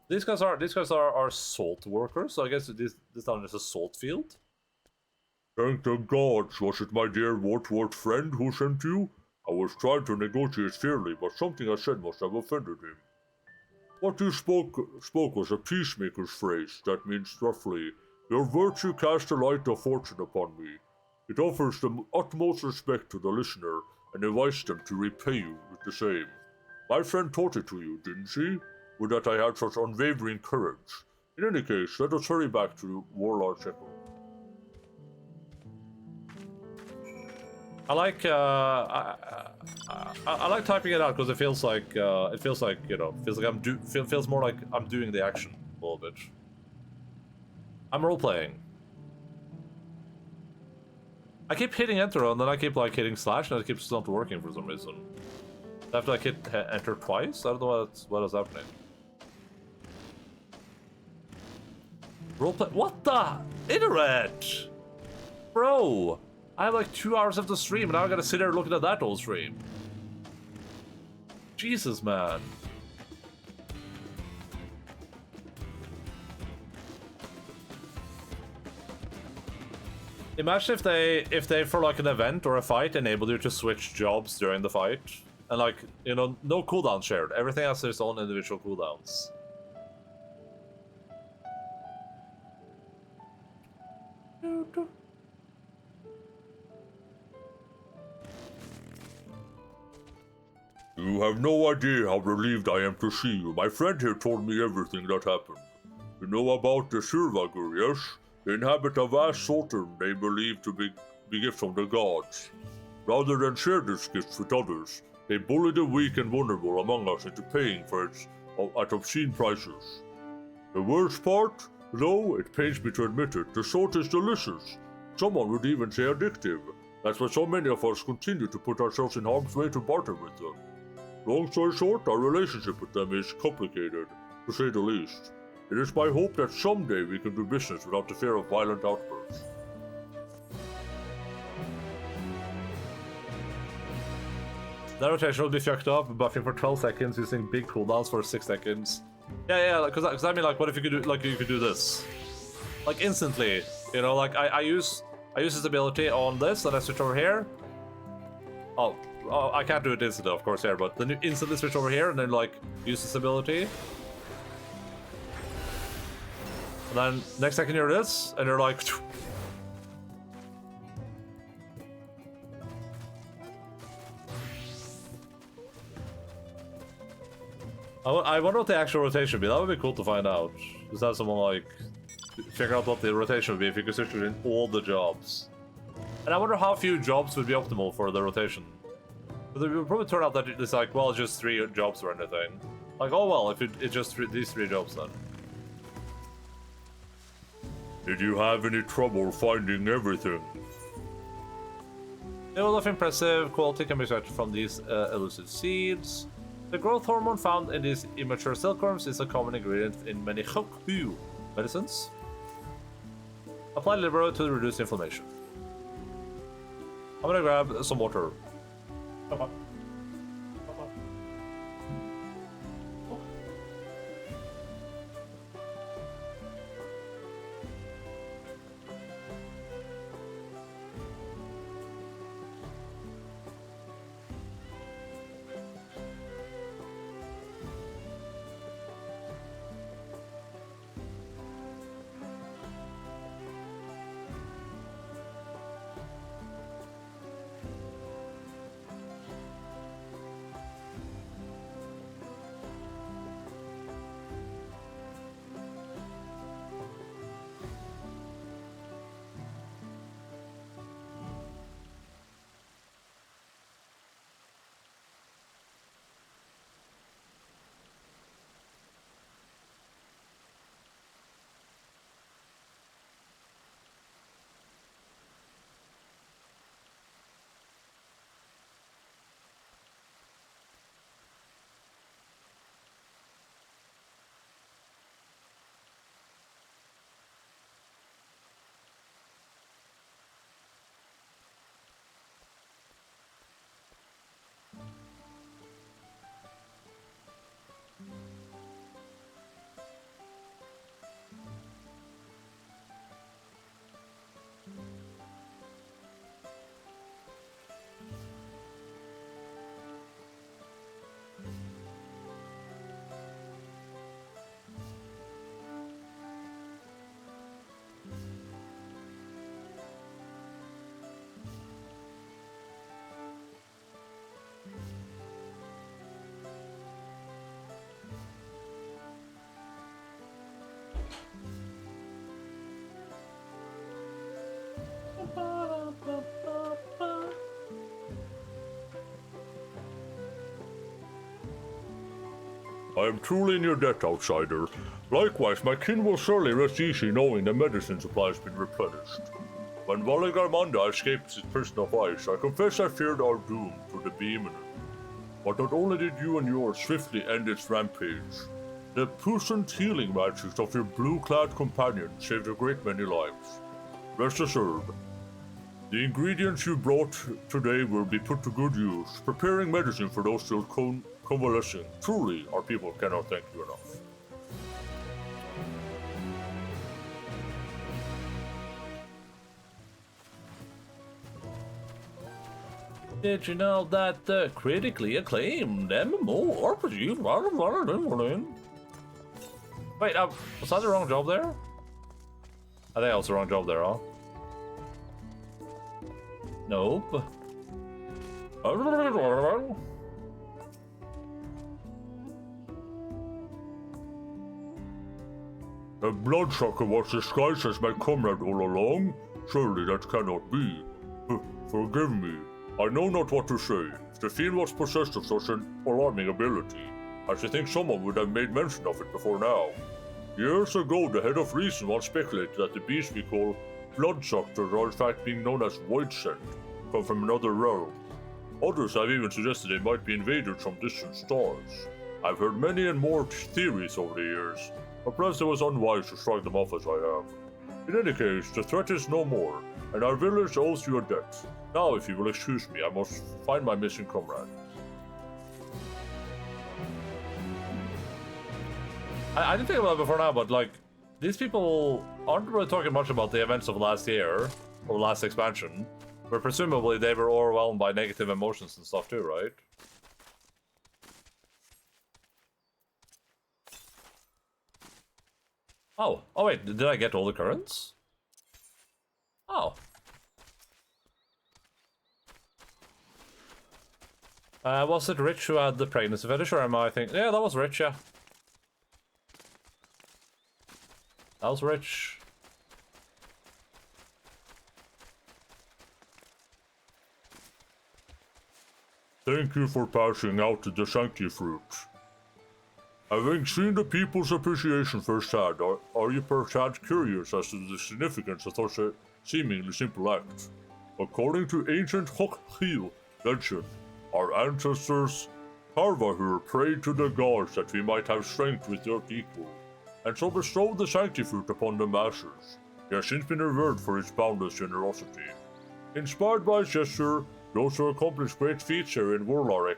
These guys are salt workers, so I guess this town is a salt field. Thank the gods, was it my dear Wartwort friend who sent you? I was trying to negotiate fairly, but something I said must have offended him. What you spoke was a peacemaker's phrase, that means roughly, your virtue cast a light of fortune upon me. It offers the utmost respect to the listener, and invites them to repay you with the same. My friend taught it to you, didn't she? Would that I had such unwavering courage. In any case, let us hurry back to Warlord's Echo. I like I like typing it out because it feels like you know, feels like feels more like I'm doing the action a little bit. I'm role playing. I keep hitting enter and then I keep like hitting slash and it keeps not working for some reason. I have to like hit enter twice. I don't know what is happening. Roleplay. What the internet, bro? I have like 2 hours of the stream and now I gotta sit there looking at that old stream. Jesus, man. Imagine if they for like an event or a fight enabled you to switch jobs during the fight. And like, you know, no cooldown shared. Everything has its own individual cooldowns. You have no idea how relieved I am to see you. My friend here told me everything that happened. You know about the Survagur, yes? They inhabit a vast Sultan they believe to be gifts from the gods. Rather than share these gifts with others, they bully the weak and vulnerable among us into paying for it at obscene prices. The worst part, though, it pains me to admit it, the salt is delicious. Someone would even say addictive. That's why so many of us continue to put ourselves in harm's way to barter with them. Long story short, our relationship with them is complicated, to say the least. It is my hope that someday we can do business without the fear of violent outbursts. The rotation will be fucked up, buffing for 12 seconds, using big cooldowns for 6 seconds. Yeah, because I mean, like, what if you could do, like, you could do this? Like, instantly, you know, like, I use this ability on this, and I switch over here. Oh, I can't do it instantly, of course, here, but then you instantly switch over here, and then, like, use this ability. And then, next second you're this, and you're like... I wonder what the actual rotation would be. That would be cool to find out. Just have someone, like, figure out what the rotation would be if you could switch between all the jobs. And I wonder how few jobs would be optimal for the rotation. But it would probably turn out that it's like, well, it's just 3 jobs or anything. Like, oh well, if it's just these 3 jobs then. Did you have any trouble finding everything? The level of impressive quality can be extracted from these elusive seeds. The growth hormone found in these immature silkworms is a common ingredient in many Hokhu medicines. Apply liberally to reduce inflammation. I'm gonna grab some water. Okay. I am truly in your debt, outsider. Likewise, my kin will surely rest easy knowing the medicine supply has been replenished. When Valigarmanda escaped his prison of ice, I confess I feared our doom to the be imminent. But not only did you and yours swiftly end its rampage, the puissant healing magic of your blue-clad companion saved a great many lives. Rest assured, the ingredients you brought today will be put to good use, preparing medicine for those still convalescing. Truly, our people cannot thank you enough. Did you know that the critically acclaimed MMORPG... Wait, was that the wrong job there? I think that was the wrong job there, huh? Nope. The bloodsucker was disguised as my comrade all along? Surely that cannot be. Forgive me. I know not what to say. If the fiend was possessed of such an alarming ability, I should think someone would have made mention of it before now. Years ago, the head of reason once speculated that the beasts we call bloodsuckers are in fact being known as void sent, come from another realm. Others have even suggested they might be invaders from distant stars. I've heard many and more theories over the years, but perhaps it was unwise to strike them off as I have. In any case, the threat is no more, and our village owes you a debt. Now, if you will excuse me, I must find my missing comrade. I didn't think about it before now, but like, these people aren't really talking much about the events of last year, or last expansion, where presumably they were overwhelmed by negative emotions and stuff too, right? Oh wait, did I get all the currents? Oh. Was it Rich who had the pregnancy fetish, or am I thinking? Yeah, that was Rich, yeah. That was Rich. Thank you for passing out the Sanctifruit. Having seen the people's appreciation firsthand, are you perchance curious as to the significance of such a seemingly simple act? According to ancient Hokhil legend, our ancestors Karvahur prayed to the gods that we might have strength with their equal, and so bestowed the Sanctifruit upon the masses. He has since been revered for his boundless generosity. Inspired by his gesture, those who accomplished great feats here in Warlar's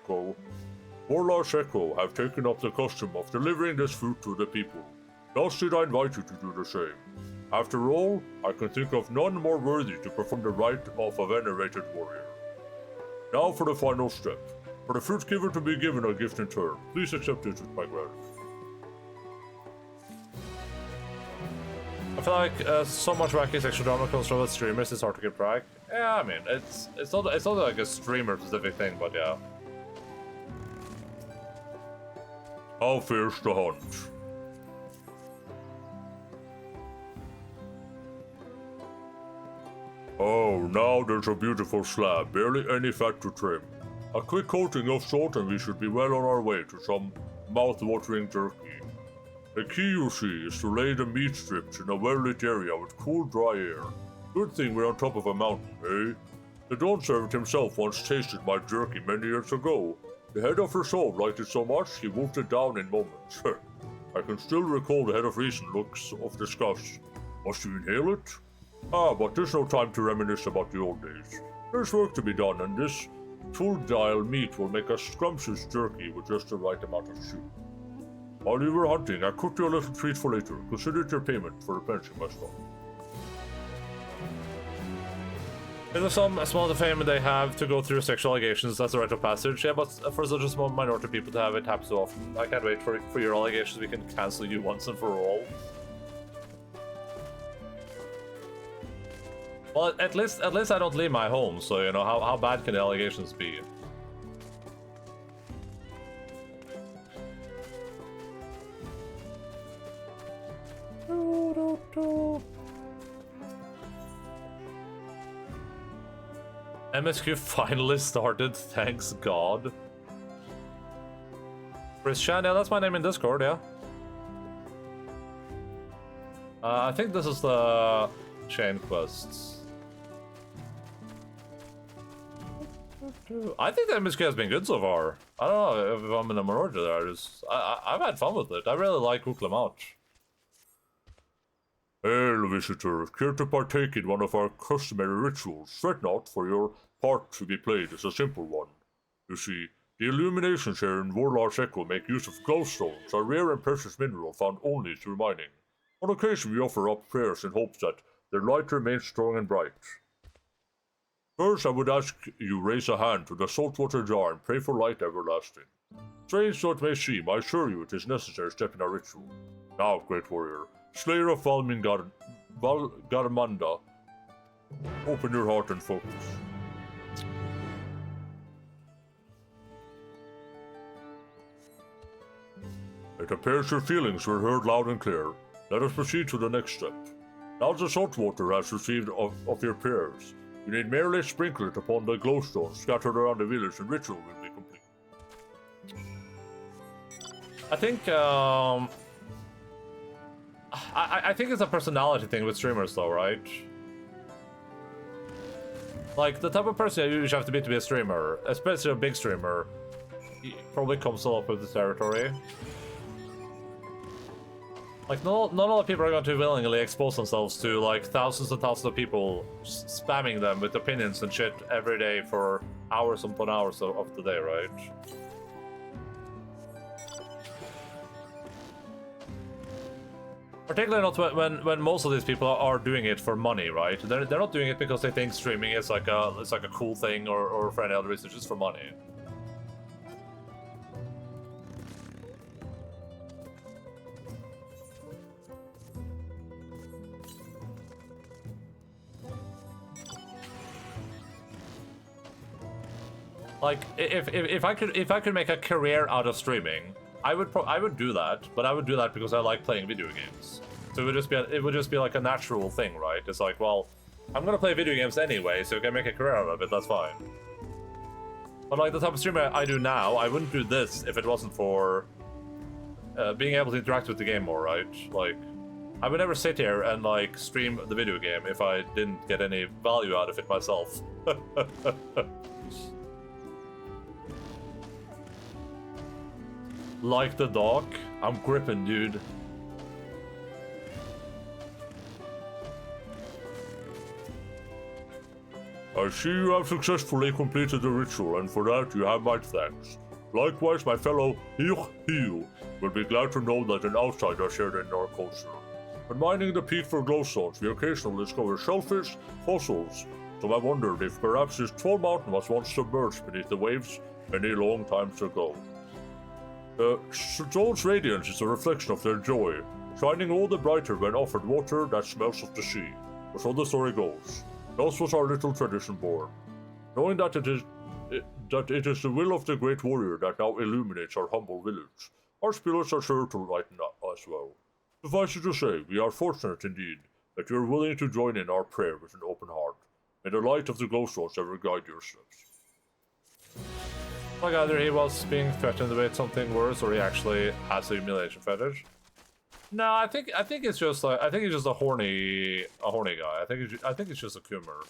Echo have taken up the custom of delivering this fruit to the people. Thus did I invite you to do the same. After all, I can think of none more worthy to perform the rite of a venerated warrior. Now for the final step. For the fruit giver to be given a gift in turn, please accept it with my gratitude. I feel like so much wacky sexual drama comes from the streamers, it's hard to get back. Yeah, I mean, it's not like a streamer specific thing, but yeah. How fierce the hunt. Oh, now there's a beautiful slab, barely any fat to trim. A quick coating of salt and we should be well on our way to some mouth-watering jerky. The key, you see, is to lay the meat strips in a well-lit area with cool, dry air. Good thing we're on top of a mountain, eh? The Dawn servant himself once tasted my jerky many years ago. The head of Resolve liked it so much, he wolfed it down in moments. I can still recall the head of Reason looks of disgust. Must you inhale it? Ah, but there's no time to reminisce about the old days. There's work to be done, and this full-dial meat will make a scrumptious jerky with just the right amount of soup. While you were hunting, I cooked you a little treat for later. Consider it your payment for replenishing my stock. Is there some small fame they have to go through sexual allegations? That's a rite of passage. Yeah, but for such a small minority of people to have it happen so often, I can't wait for your allegations. We can cancel you once and for all. Well, at least I don't leave my home, so you know how bad can the allegations be? MSQ finally started, thanks God. Christian, yeah, that's my name in Discord, yeah. I think this is the chain quests. I think the MSK has been good so far. I don't know if I'm in a minority there. I've had fun with it. I really like Uklamouch. Hail, visitor. Care to partake in one of our customary rituals? Fret not, for your part to be played is a simple one. You see, the illuminations here in Warlar's Echo make use of glowstones, a rare and precious mineral found only through mining. On occasion we offer up prayers in hopes that their light remains strong and bright. First, I would ask you raise a hand to the saltwater jar and pray for light everlasting. Strange though it may seem, I assure you it is necessary step in our ritual. Now, great warrior, slayer of Valgaramanda, open your heart and focus. It appears your feelings were heard loud and clear. Let us proceed to the next step. Now the saltwater has received of your prayers. You need merely sprinkle it upon the glowstones scattered around the village and ritual will be complete. I think, I think it's a personality thing with streamers though, right? Like, the type of person you have to be a streamer, especially a big streamer, probably comes a lot with the territory. Like, not a lot of people are going to willingly expose themselves to, like, thousands and thousands of people spamming them with opinions and shit every day for hours upon hours of the day, right? Particularly not when most of these people are doing it for money, right? They're not doing it because they think streaming is like a cool thing or for any other reason, just for money. Like, if I could make a career out of streaming, I would do that, but I would do that because I like playing video games. So it would just be like a natural thing, right? It's like, well, I'm gonna play video games anyway, so if I can make a career out of it, that's fine. But like the type of streamer I do now, I wouldn't do this if it wasn't for being able to interact with the game more, right? Like, I would never sit here and like stream the video game if I didn't get any value out of it myself. Like the dock, I'm gripping, dude. I see you have successfully completed the ritual, and for that you have my thanks. Likewise, my fellow Hiu will be glad to know that an outsider shared in our culture. When mining the peat for glowstones, we occasionally discover shellfish, fossils, so I wondered if perhaps this tall mountain was once submerged beneath the waves many long times ago. The stone's radiance is a reflection of their joy, shining all the brighter when offered water that smells of the sea. Or so the story goes. Thus was our little tradition born. Knowing that it is the will of the great warrior that now illuminates our humble village, our spirits are sure to lighten up as well. Suffice it to say, we are fortunate indeed that you are willing to join in our prayer with an open heart. May the light of the glowstones ever guide your steps. Like either he was being threatened with something worse, or he actually has a humiliation fetish. No, I think it's just like he's just a horny guy. I think it's just a humor.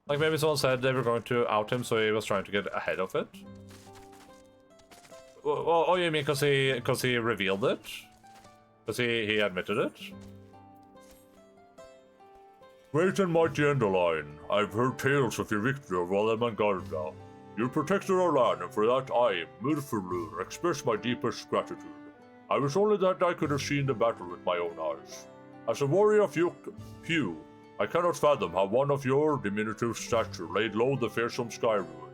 Like maybe someone said they were going to out him, so he was trying to get ahead of it. Oh, you mean because he revealed it? Because he admitted it? Great and mighty Endaline, I've heard tales of your victory over Valgaramanda. You protected our land, and for that I, Murfurlur, express my deepest gratitude. I wish only that I could have seen the battle with my own eyes. As a warrior of Hugh, I cannot fathom how one of your diminutive stature laid low the fearsome Skyruin.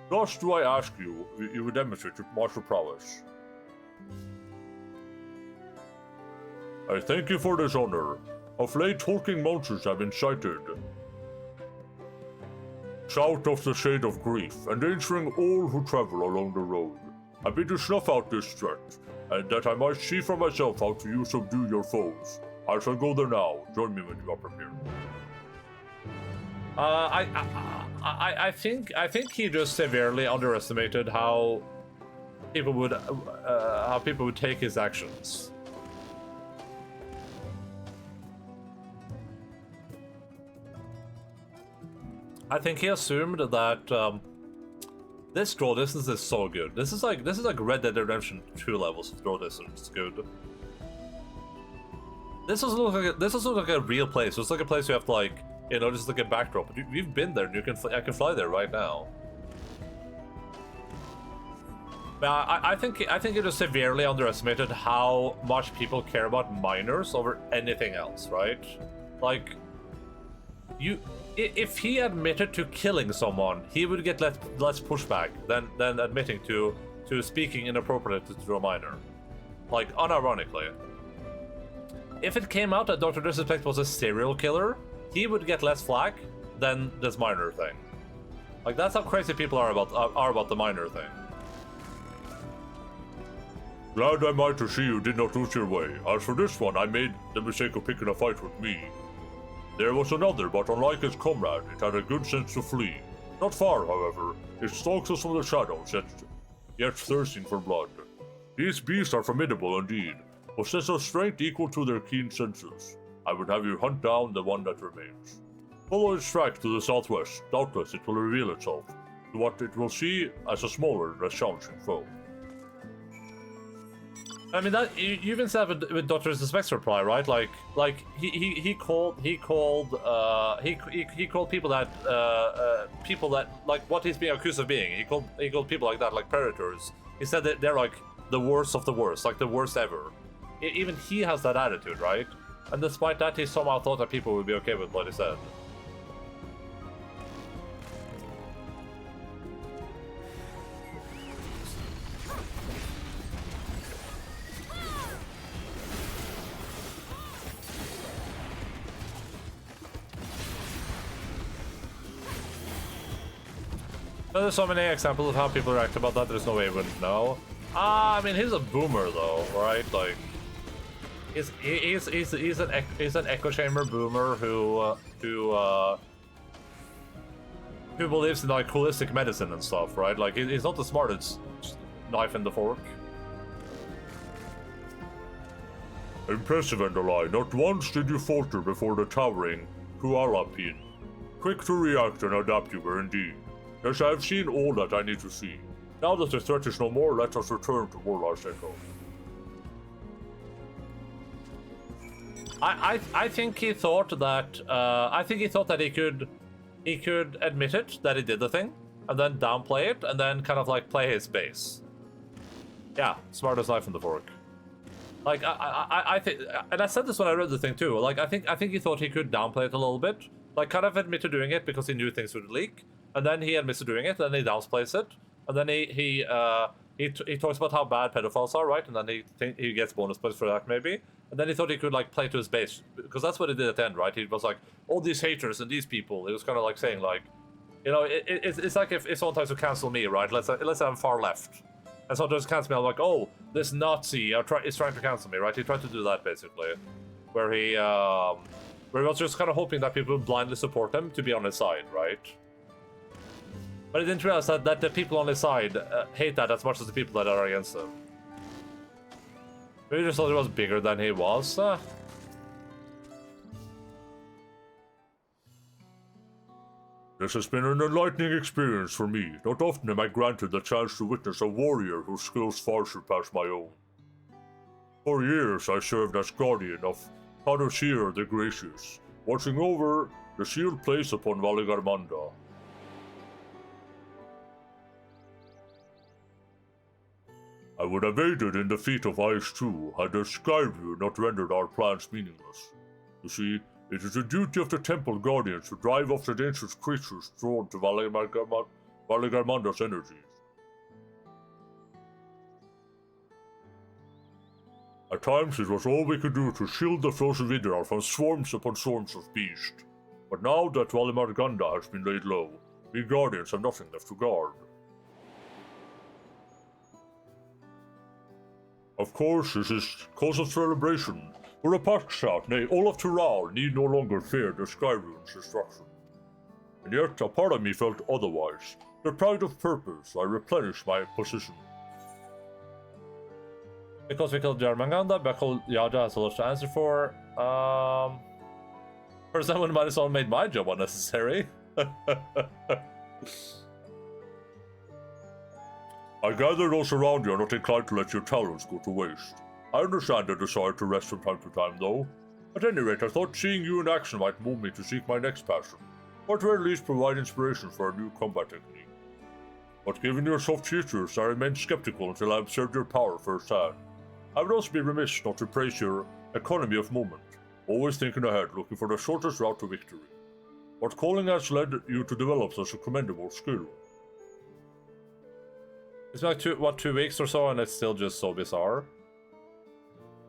Thus do I ask you would demonstrate your martial prowess. I thank you for this honor. Of late, hulking monsters have been sighted south of the Shade of Grief, endangering all who travel along the road. I bid you snuff out this threat, and that I might see for myself how to you subdue your foes. I shall go there now. Join me when you are prepared. I think he just severely underestimated how people would take his actions. I think he assumed that this draw distance is so good. This is like Red Dead Redemption 2 levels of draw distance good. This doesn't look like a real place. It's like a place you have to like, you know, just like a backdrop. But we've been there, and I can fly there right now. But I think he just severely underestimated how much people care about miners over anything else, right? Like, if he admitted to killing someone, he would get less pushback than admitting to speaking inappropriately to a miner. Like, unironically. If it came out that Dr. Disrespect was a serial killer, he would get less flack than this miner thing. Like, that's how crazy people are about the miner thing. Glad I might to see you did not lose your way. As for this one, I made the mistake of picking a fight with me. There was another, but unlike his comrade, it had a good sense to flee. Not far, however. It stalks us from the shadows, yet thirsting for blood. These beasts are formidable indeed, possess a strength equal to their keen senses. I would have you hunt down the one that remains. Follow its track to the southwest. Doubtless it will reveal itself to what it will see as a smaller, less challenging foe. I mean, that you even said with Dr. Disrespect's reply, right? Like he called people that like what he's being accused of being. He called people like that like predators. He said that they're like the worst of the worst, like the worst ever. Even he has that attitude, right? And despite that, he somehow thought that people would be okay with what he said. There's so many examples of how people react about that, there's no way we wouldn't know. I mean, he's a boomer though, right? Like, he's an echo chamber boomer who believes in like holistic medicine and stuff, right? Like, he's not the smartest knife in the fork. Impressive, Endaline. Not once did you falter before the towering Hualapin. Quick to react and adapt you were indeed. Yes, I have seen all that I need to see. Now that the threat is no more, let us return to Warlar's Echo. I think he thought that he could admit it that he did the thing, and then downplay it, and then kind of like play his base. Yeah, smartest knife in the fork. Like I think, and I said this when I read the thing too. Like I think he thought he could downplay it a little bit, like kind of admit to doing it because he knew things would leak. And then he admits to doing it, and then he downplays it, and then he talks about how bad pedophiles are, right? And then he gets bonus points for that maybe. And then he thought he could like play to his base because that's what he did at the end, right? He was like, all these haters and these people. He was kind of like saying like, you know, it's like if someone tries to cancel me, right? Let's say I'm far left, and someone tries to cancel me, I'm like, oh, this Nazi is trying to cancel me, right? He tried to do that basically, where he was just kind of hoping that people would blindly support him to be on his side, right? But I didn't realize that the people on his side hate that as much as the people that are against him. Maybe just thought he was bigger than he was. This has been an enlightening experience for me. Not often am I granted the chance to witness a warrior whose skills far surpass my own. For years I served as guardian of Padosir the Gracious, watching over the sealed place upon Valigarmanda. I would have aided in the feat of Ice too, had the Skyview not rendered our plans meaningless. You see, it is the duty of the Temple Guardians to drive off the dangerous creatures drawn to Valigarmanda's energies. At times it was all we could do to shield the frozen Vidar from swarms upon swarms of beasts. But now that Valigarmanda has been laid low, we Guardians have nothing left to guard. Of course, this is cause of celebration, for a Pakshat, nay, all of Tural need no longer fear the Skyrune's destruction. and yet a part of me felt otherwise. Deprived of purpose, I replenished my position. Because we killed Jarmanganda, Bekal Yaja has a lot to answer for. For someone might as well made my job unnecessary. I gather those around you are not inclined to let your talents go to waste. I understand the desire to rest from time to time, though. At any rate, I thought seeing you in action might move me to seek my next passion, or at very least provide inspiration for a new combat technique. But given your soft features, I remain skeptical until I observed your power firsthand. I would also be remiss not to praise your economy of movement, always thinking ahead, looking for the shortest route to victory. What calling has led you to develop such a commendable skill? It's been like 2 weeks or so, and it's still just so bizarre.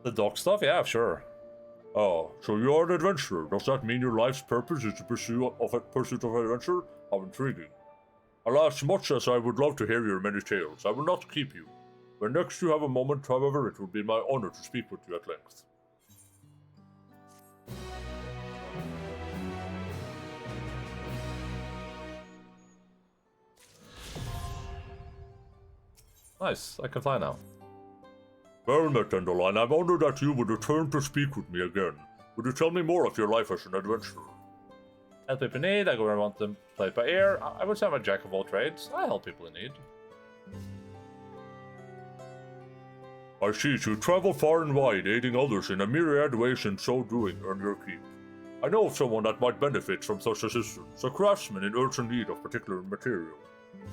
The dock stuff? Yeah, sure. Oh, so you are an adventurer. Does that mean your life's purpose is the pursuit of adventure? How intriguing. Alas, much as I would love to hear your many tales, I will not keep you. When next you have a moment, however, it will be my honor to speak with you at length. Nice, I can fly now. Well met, Endaline. I'm honored that you would return to speak with me again. Would you tell me more of your life as an adventurer? Help people in need, I go where I want them, play it by ear. I would say I'm a jack of all trades. I help people in need. I see you travel far and wide, aiding others in a myriad ways, and so doing earn your keep. I know of someone that might benefit from such assistance, a craftsman in urgent need of particular material.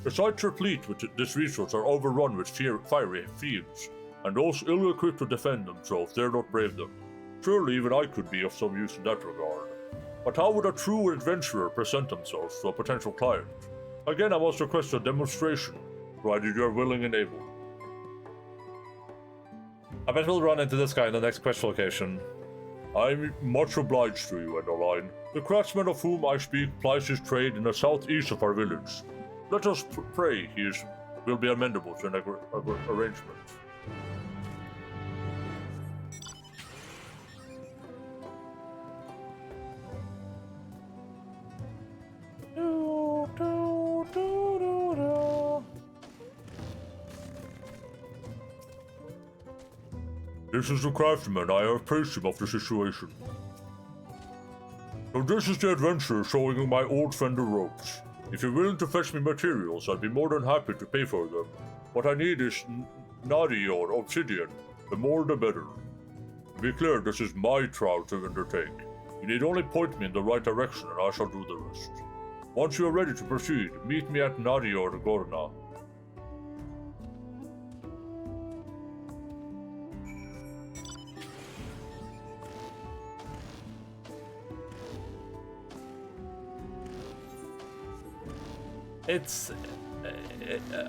The sites replete with this resource are overrun with fiery fields, and those ill-equipped to defend themselves dare not brave them. Surely even I could be of some use in that regard. But how would a true adventurer present themselves to a potential client? Again, I must request a demonstration, provided you are willing and able. I bet we'll run into this guy in the next quest location. I'm much obliged to you, Endaline. The craftsman of whom I speak plies his trade in the southeast of our village. Let us pray he will be amenable to an arrangement. This is the craftsman. I have praised him of the situation. So this is the adventurer showing my old friend the ropes. If you're willing to fetch me materials, I'd be more than happy to pay for them. What I need is nadi or obsidian. The more the better. To be clear, this is my trial to undertake. You need only point me in the right direction and I shall do the rest. Once you are ready to proceed, meet me at Nadi or Gorna.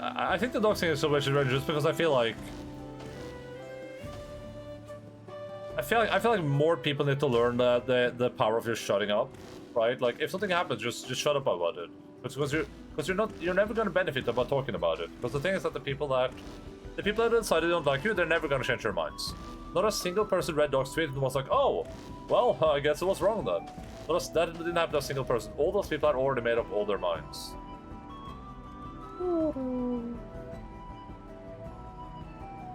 I think the dog thing is so much adventure just because I feel like more people need to learn the power of just shutting up, right? Like if something happens, just shut up about it. Because you're never gonna benefit about talking about it. Because the thing is that the people that decided they don't like you, they're never gonna change their minds. Not a single person read Dog's tweet and was like, oh, well, I guess it was wrong then. That didn't happen to a single person. All those people had already made up all their minds.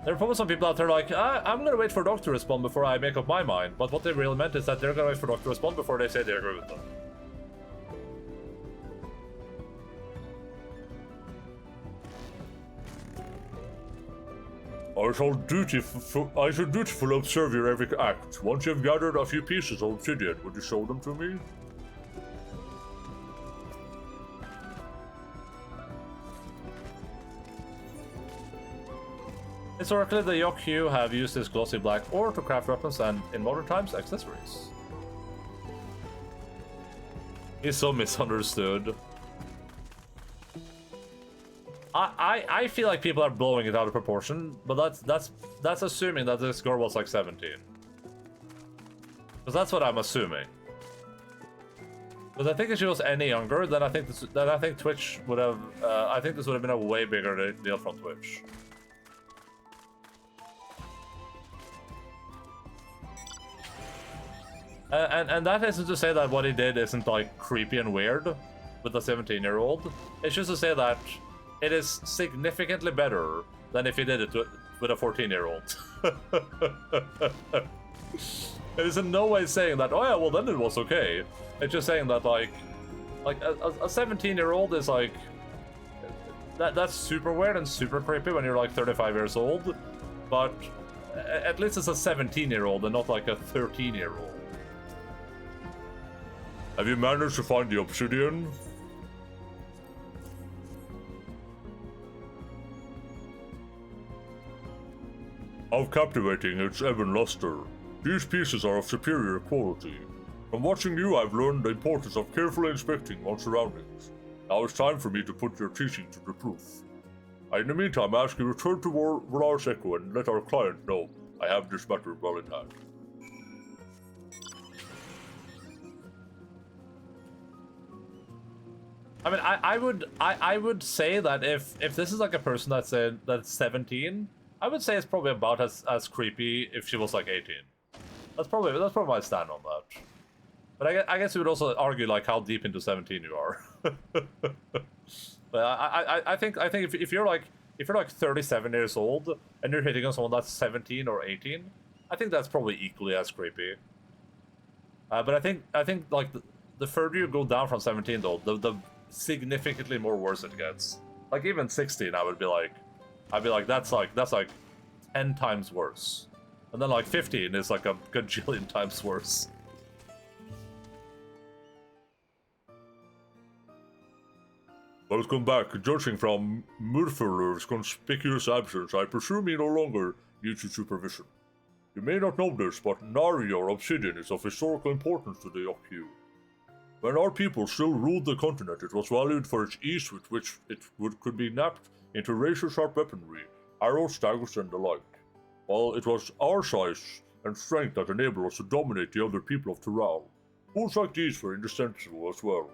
There are probably some people out there like, I'm gonna wait for Doc to respond before I make up my mind, but what they really meant is that they're gonna wait for Doc to respond before they say they agree with them. I should dutifully observe your every act. Once you've gathered a few pieces of obsidian, would you show them to me? Historically, the Yokyu have used this glossy black ore to craft weapons and, in modern times, accessories. He's so misunderstood. I feel like people are blowing it out of proportion, but that's assuming that this girl was like 17. Because that's what I'm assuming. Because I think if she was any younger, then I think Twitch would have. I think this would have been a way bigger deal from Twitch. And that isn't to say that what he did isn't like creepy and weird, with a 17-year-old. It's just to say that it is significantly better than if you did it with a 14-year-old. It is in no way saying that, oh yeah, well then it was okay. It's just saying that like a 17-year-old is like, that's super weird and super creepy when you're like 35 years old, but at least it's a 17-year-old and not like a 13-year-old. Have you managed to find the obsidian? How captivating its ebon luster. These pieces are of superior quality. From watching you, I've learned the importance of carefully inspecting one's surroundings. Now it's time for me to put your teaching to the proof. In the meantime, I ask you return to Lars Echo and let our client know I have this matter well in hand. I mean, I would say that if this is like a person that's 17, I would say it's probably about as creepy if she was like 18. That's probably my stand on that. But I guess you would also argue like how deep into 17 you are. But I think if you're like 37 years old and you're hitting on someone that's 17 or 18, I think that's probably equally as creepy. But I think like the further you go down from 17 though, the significantly more worse it gets. Like even 16, I'd be like that's like 10 times worse. And then like 15 is like a gajillion times worse. Welcome back. Judging from Murferler's conspicuous absence, I presume he no longer needs your supervision. You may not know this, but Nari or obsidian is of historical importance to the Yokyu. When our people still ruled the continent, it was valued for its ease with which it could be napped into razor-sharp weaponry, arrows, daggers, and the like. While it was our size and strength that enabled us to dominate the other people of Tural, tools like these were indispensable as well.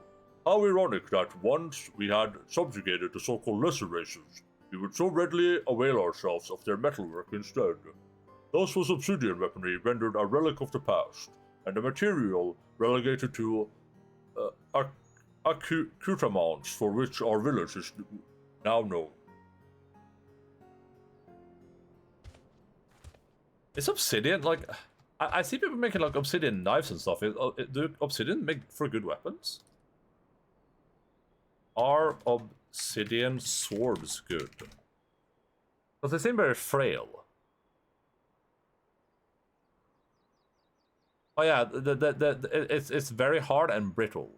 How ironic that once we had subjugated the so-called lesser races, we would so readily avail ourselves of their metalwork instead. Thus was obsidian weaponry rendered a relic of the past, and the material relegated to accoutrements for which our village is now known. Is obsidian like... I see people making like obsidian knives and stuff. Do obsidian make for good weapons? Are obsidian swords good? Because they seem very frail. Oh yeah, it's very hard and brittle.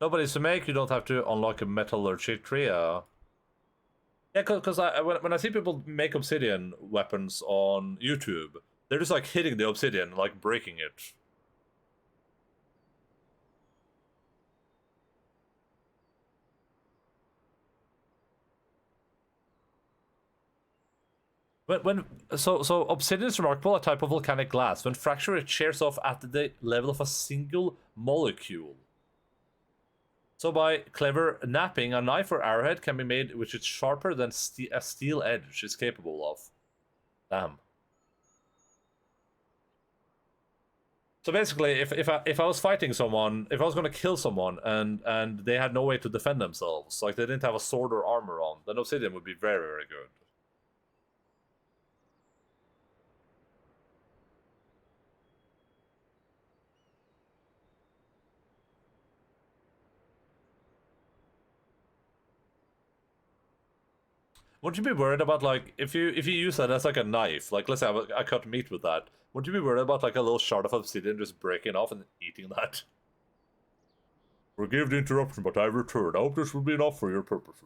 No, but it's to make, you don't have to unlock a metallurgy tree. Yeah, because when I see people make obsidian weapons on YouTube, they're just like hitting the obsidian, like breaking it. So obsidian is remarkable, a type of volcanic glass. When fractured, it shears off at the level of a single molecule. So by clever napping, a knife or arrowhead can be made which is sharper than a steel edge is capable of. Damn. So basically, if I was fighting someone, if I was going to kill someone and they had no way to defend themselves, like they didn't have a sword or armor on, then obsidian would be very, very good. Wouldn't you be worried about, like, if you use that as like a knife, like let's say I cut meat with that, wouldn't you be worried about like a little shard of obsidian just breaking off and eating that? Forgive the interruption, but I returned. I hope this will be enough for your purposes.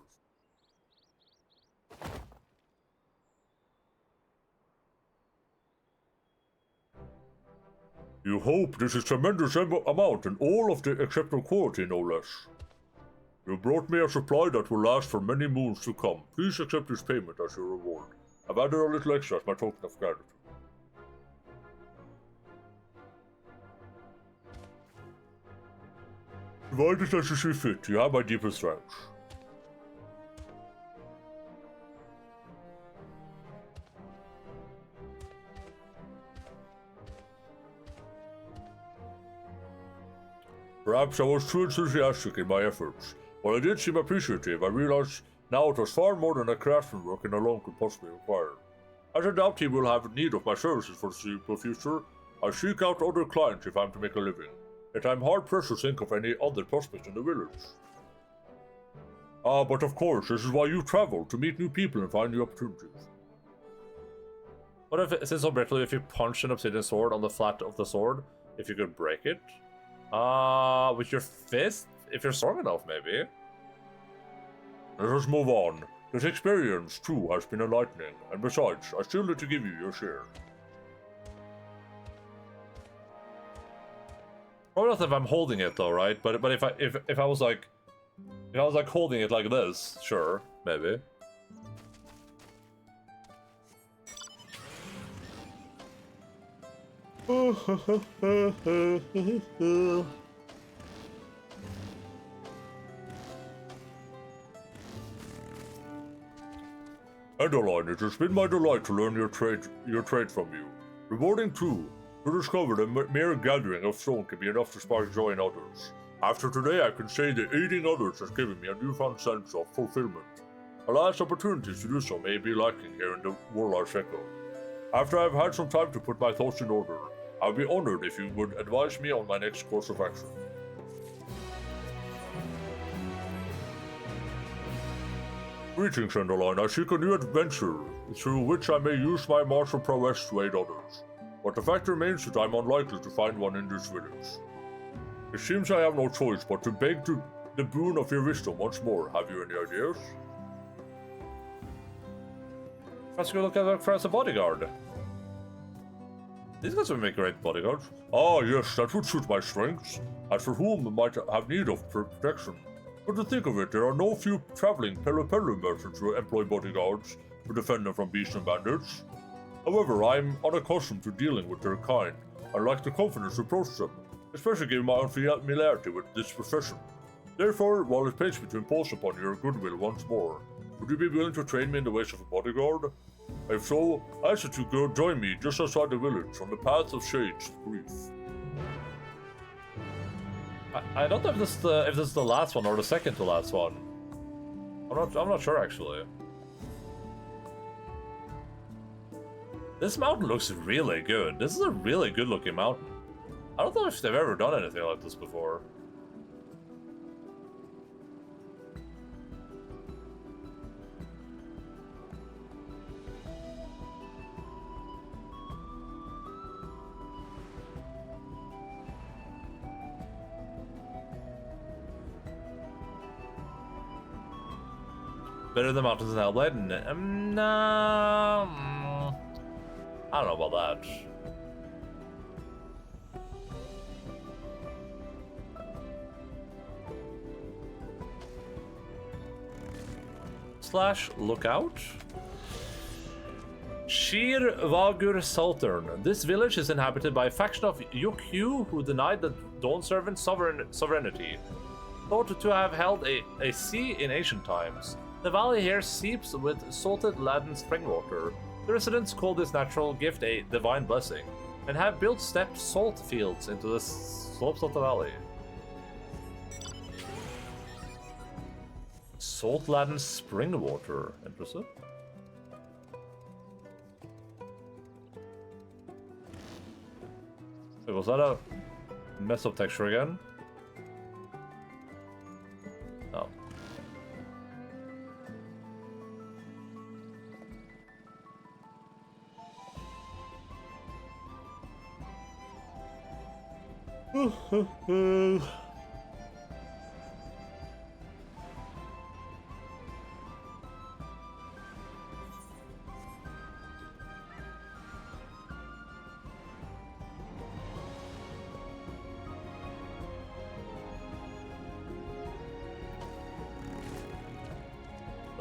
You hope this is tremendous amount and all of the acceptable quality, no less. You brought me a supply that will last for many moons to come. Please accept this payment as your reward. I've added a little extra as my token of gratitude. Provided as you see fit, you have my deepest thanks. Perhaps I was too enthusiastic in my efforts. While I did seem appreciative, I realized now it was far more than a craftsman working alone could possibly require. As I doubt he will have need of my services for the foreseeable future, I seek out other clients if I'm to make a living. Yet I'm hard-pressed to think of any other prospects in the village. But of course, this is why you travel, to meet new people and find new opportunities. What if, since unbreakable, if you punch an obsidian sword on the flat of the sword, if you could break it? With your fist? If you're strong enough, maybe. Let us move on. This experience, too, has been enlightening, and besides, I still need to give you your share. Probably not if I'm holding it though, right? But if I was like holding it like this, sure, maybe. Endaline, it has been my delight to learn your trade from you. Rewarding too, to discover that mere gathering of stone can be enough to spark joy in others. After today, I can say that aiding others has given me a newfound sense of fulfillment. Alas, opportunities to do so may be lacking here in the Warlord's Echo. After I have had some time to put my thoughts in order, I would be honored if you would advise me on my next course of action. Greetings, Endaline. I seek a new adventure, through which I may use my martial prowess to aid others. But the fact remains that I am unlikely to find one in this village. It seems I have no choice but to beg the boon of your wisdom once more. Have you any ideas? Let's go look at for as a bodyguard. These guys would make great bodyguards. Ah, yes, that would suit my strengths. As for whom might have need of protection. But to think of it, there are no few traveling Pelu merchants who employ bodyguards to defend them from beasts and bandits. However, I am unaccustomed to dealing with their kind, and lack the confidence to approach them, especially given my unfamiliarity with this profession. Therefore, while it pains me to impose upon your goodwill once more, would you be willing to train me in the ways of a bodyguard? If so, I ask that you go join me just outside the village on the path of shades grief. I don't know if this is the last one or the second to last one. I'm not sure actually. This mountain looks really good. This is a really good looking mountain. I don't know if they've ever done anything like this before. Better than mountains in Hellblade? No. I don't know about that. Slash lookout. Shir Vagur Sultern. This village is inhabited by a faction of Yukyu who denied the Dawn Servant sovereignty. Thought to have held a sea in ancient times. The valley here seeps with salted laden spring water. The residents call this natural gift a divine blessing, and have built stepped salt fields into the slopes of the valley. Salt laden spring water. Interesting. Wait, was that a mess up texture again? Oh.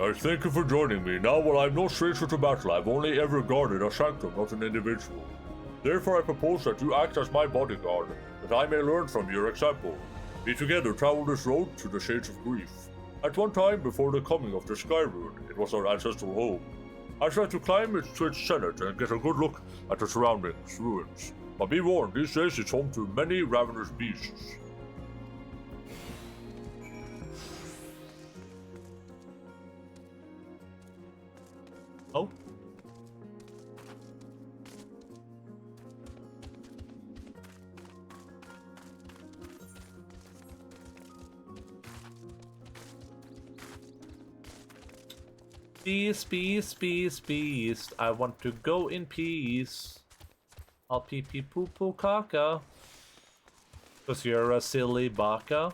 I thank you for joining me. Now, while I'm no stranger to battle, I've only ever guarded a sanctum, not an individual. Therefore, I propose that you act as my bodyguard, that I may learn from your example. We together traveled this road to the Shades of Grief. At one time, before the coming of the Sky Rune, it was our ancestral home. I tried to climb it to its summit and get a good look at the surrounding ruins. But be warned, these days it's home to many ravenous beasts. Oh? Beast, beast, beast, beast. I want to go in peace. I'll pee pee poo poo caca. Cause you're a silly baka.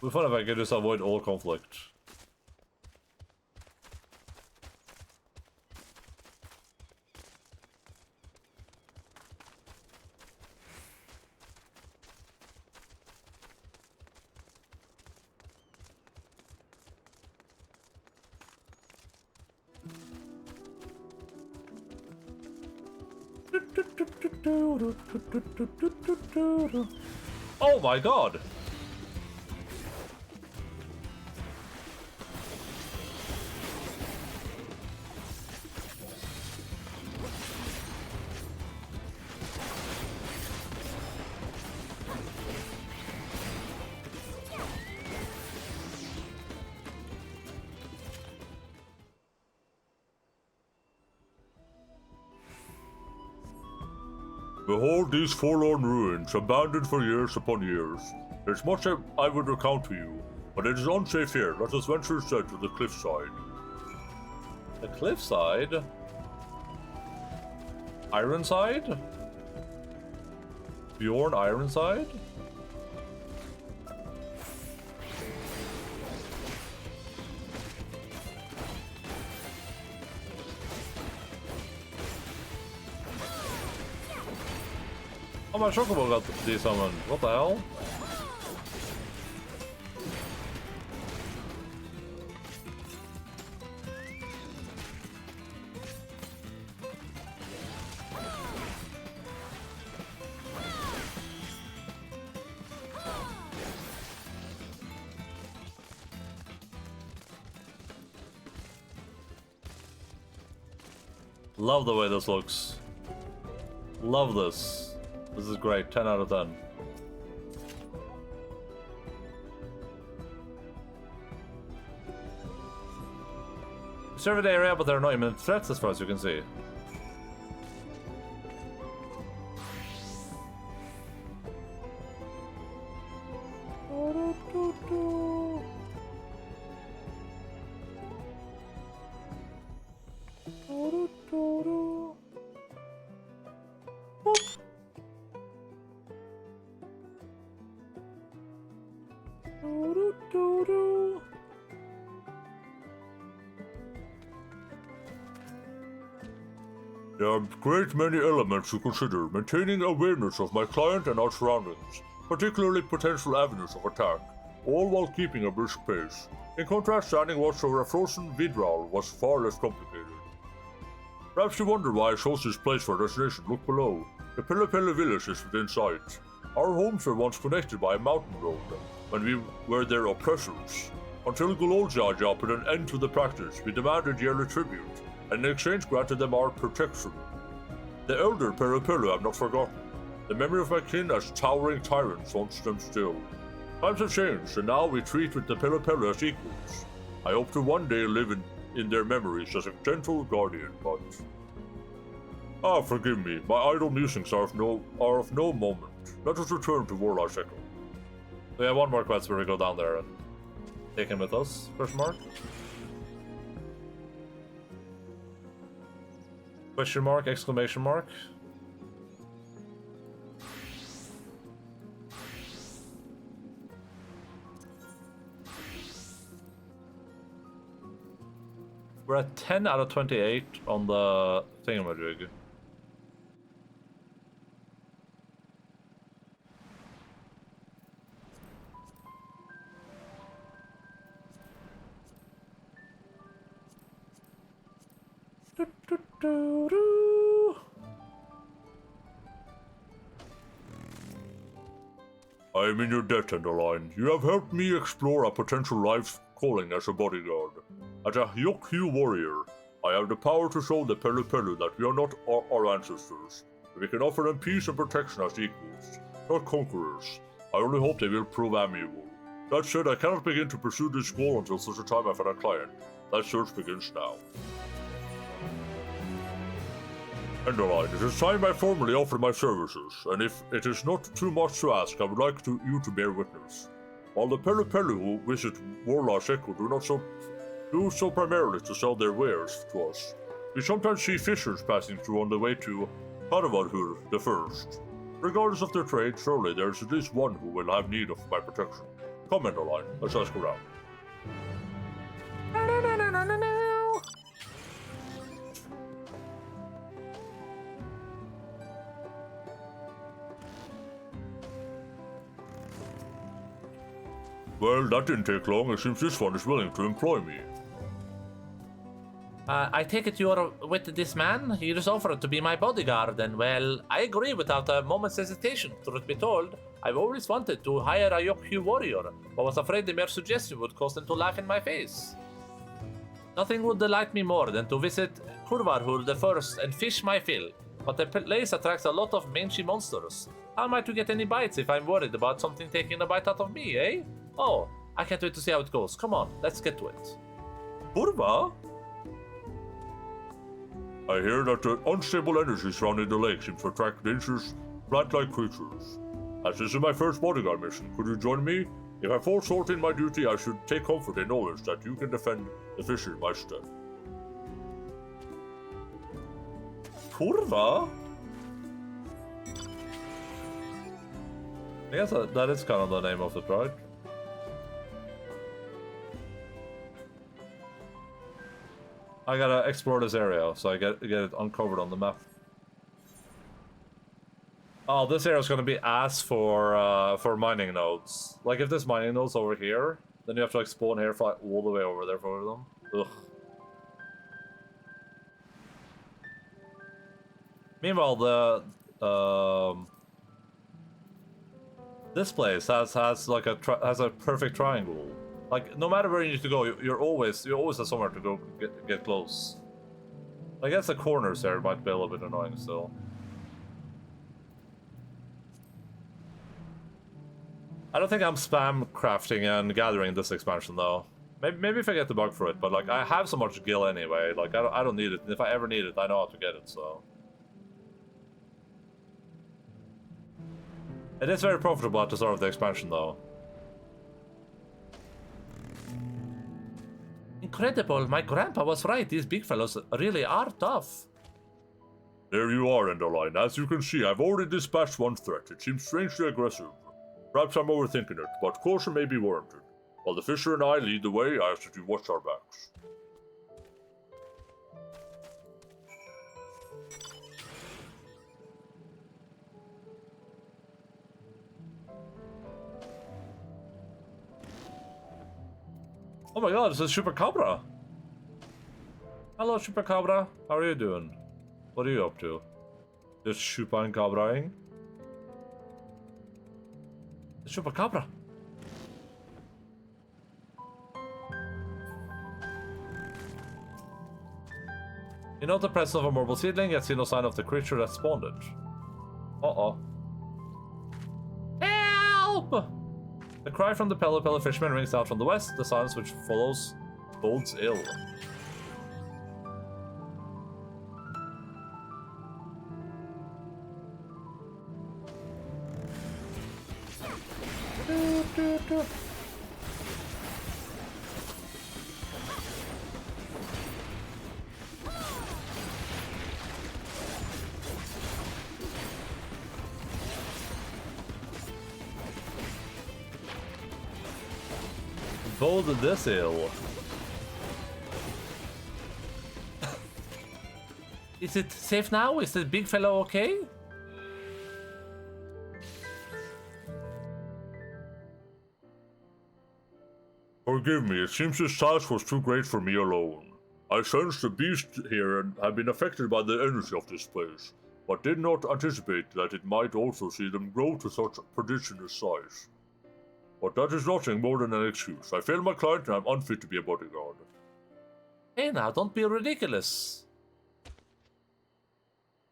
We're fun if I can just avoid all conflict. Oh my god! Behold these forlorn ruins, abandoned for years upon years. There's much I would recount to you, but it is unsafe here. Let us venture instead to the cliffside. The cliffside? Ironside? Bjorn Ironside? Oh, my chocobo got desummoned. What the hell? Love the way this looks. Love this. This is great, 10 out of 10. Serve the area, but there are no imminent threats as far as you can see. There are a great many elements to consider, maintaining awareness of my client and our surroundings, particularly potential avenues of attack, all while keeping a brisk pace. In contrast, standing watch over a frozen Vidral was far less complicated. Perhaps you wonder why I chose this place for a destination. Look below. The Pelle Pelle village is within sight. Our homes were once connected by a mountain road, when we were their oppressors. Until Guloljaja put an end to the practice, we demanded yearly tribute, and in exchange granted them our protection. The elder Pelle Pelle have not forgotten. The memory of my kin as towering tyrants haunts them still. Times have changed, and now we treat with the Pelle Pelle as equals. I hope to one day live in their memories as a gentle guardian, but... Ah, forgive me, my idle musings are of no moment. Let us return to Warlock's Echo. We have one more quest where we go down there and take him with us, question mark? Question mark, exclamation mark. We're at 10 out of 28 on the thingamajig. Do, do, do, do. I am in your debt, Endaline. You have helped me explore a potential life calling as a bodyguard. As a Yokyu warrior, I have the power to show the Pelu Pelu that we are not our ancestors. We can offer them peace and protection as equals, not conquerors. I only hope they will prove amiable. That said, I cannot begin to pursue this goal until such a time I find a client. That search begins now. Endaline, it is time I formally offer my services, and if it is not too much to ask, I would like you to bear witness. While the Pelu Pelu who visit Warlord's Echo do so primarily to sell their wares to us, we sometimes see fishers passing through on the way to Karavarhur the First. Regardless of their trade, surely there is at least one who will have need of my protection. Come, Endaline, let's ask around. Well, that didn't take long. It seems this one is willing to employ me. I take it you are with this man? He just offered to be my bodyguard, and well, I agree without a moment's hesitation. Truth be told, I've always wanted to hire a Yokyu warrior, but was afraid the mere suggestion would cause them to laugh in my face. Nothing would delight me more than to visit Kurvarhur the First and fish my fill, but the place attracts a lot of mangy monsters. How am I to get any bites if I'm worried about something taking a bite out of me, eh? Oh, I can't wait to see how it goes. Come on, let's get to it. Kurva? I hear that the unstable energy surrounding the lake seems to attract dangerous plant-like creatures. As this is my first bodyguard mission, could you join me? If I fall short in my duty, I should take comfort in knowledge that you can defend the fish in my stead. Kurva? I guess that is kind of the name of it, right? I gotta explore this area, so I get it uncovered on the map. Oh, this area is gonna be ass for mining nodes. Like if this mining node's over here, then you have to like spawn here, fly all the way over there for them. Ugh. Meanwhile, this place has like a perfect triangle. Like, no matter where you need to go, you're always have somewhere to go get close. I guess the corners there might be a little bit annoying still. I don't think I'm spam crafting and gathering this expansion though. Maybe if I get the bug for it, but like I have so much gil anyway. Like I don't need it. And if I ever need it, I know how to get it. So it is very profitable at the start of the expansion though. Incredible, my grandpa was right. These big fellows really are tough. There you are, Endaline. As you can see, I've already dispatched one threat. It seems strangely aggressive. Perhaps I'm overthinking it, but caution may be warranted. While the fisher and I lead the way, I ask that you watch our backs. Oh my god, this is Chupacabra! Hello, Chupacabra. How are you doing? What are you up to? Just Chupacabraing? It's Chupacabra. You note the presence of a marble seedling, yet see no sign of the creature that spawned it. Uh-oh. Help! The cry from the Pelu Pelu fisherman rings out from the west. The silence which follows bodes ill. Boded this ill. Is it safe now? Is the big fellow okay? Forgive me, it seems this task was too great for me alone. I sense the beast here and have been affected by the energy of this place. but did not anticipate that it might also see them grow to such prodigious size. But that is nothing more than an excuse. I failed my client and I'm unfit to be a bodyguard. Hey now, don't be ridiculous.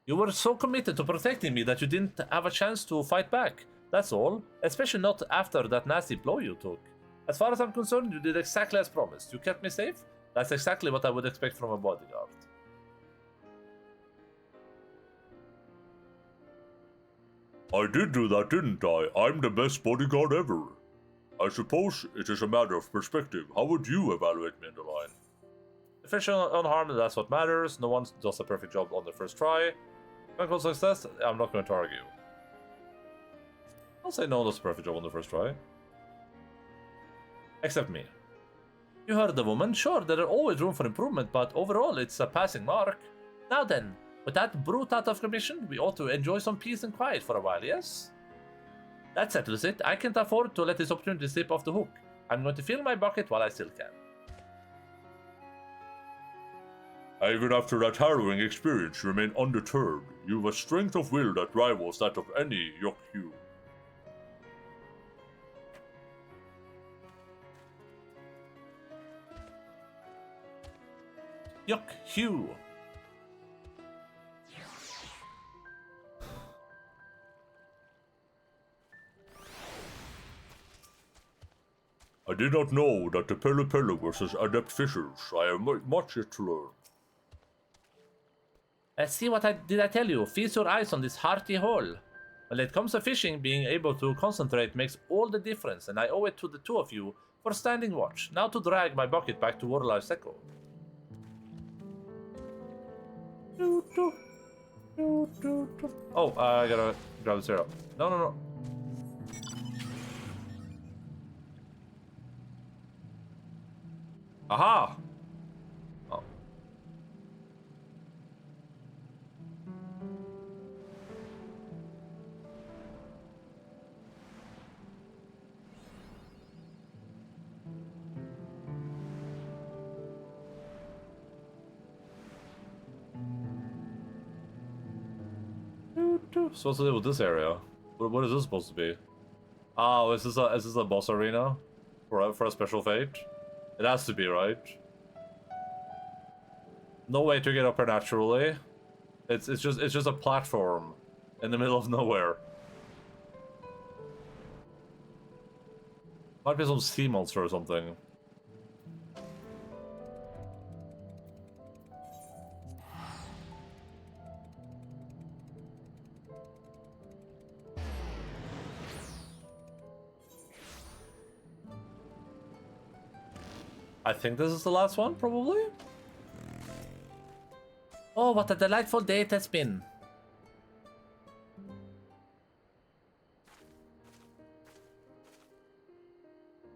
You were so committed to protecting me that you didn't have a chance to fight back. That's all. Especially not after that nasty blow you took. As far as I'm concerned, you did exactly as promised. You kept me safe. That's exactly what I would expect from a bodyguard. I did do that, didn't I? I'm the best bodyguard ever. I suppose it is a matter of perspective. How would you evaluate me, Endaline? Efficient, unharmed, that's what matters. No one does a perfect job on the first try. Clinical success, I'm not going to argue. I'll say no one does a perfect job on the first try. Except me. You heard the woman. Sure, there are always room for improvement, but overall it's a passing mark. Now then, with that brute out of commission, we ought to enjoy some peace and quiet for a while, yes? That settles it. I can't afford to let this opportunity slip off the hook. I'm going to fill my bucket while I still can. Even after that harrowing experience, you remain undeterred. You have a strength of will that rivals that of any Yokyu. Yokyu. I did not know that the Pelu Pelu were such adept fishers. I have much yet to learn. See what did I tell you? Feast your eyes on this hearty hole. When it comes to fishing, being able to concentrate makes all the difference, and I owe it to the two of you for standing watch. Now to drag my bucket back to Warlar Seko. Oh, I gotta grab the syrup. No. Aha! Oh. Supposed to do with this area? What is this supposed to be? Oh, is this a boss arena for a special fate? It has to be, right? No way to get up here naturally. It's just a platform in the middle of nowhere. Might be some sea monster or something. I think this is the last one, probably? Oh, what a delightful day it has been.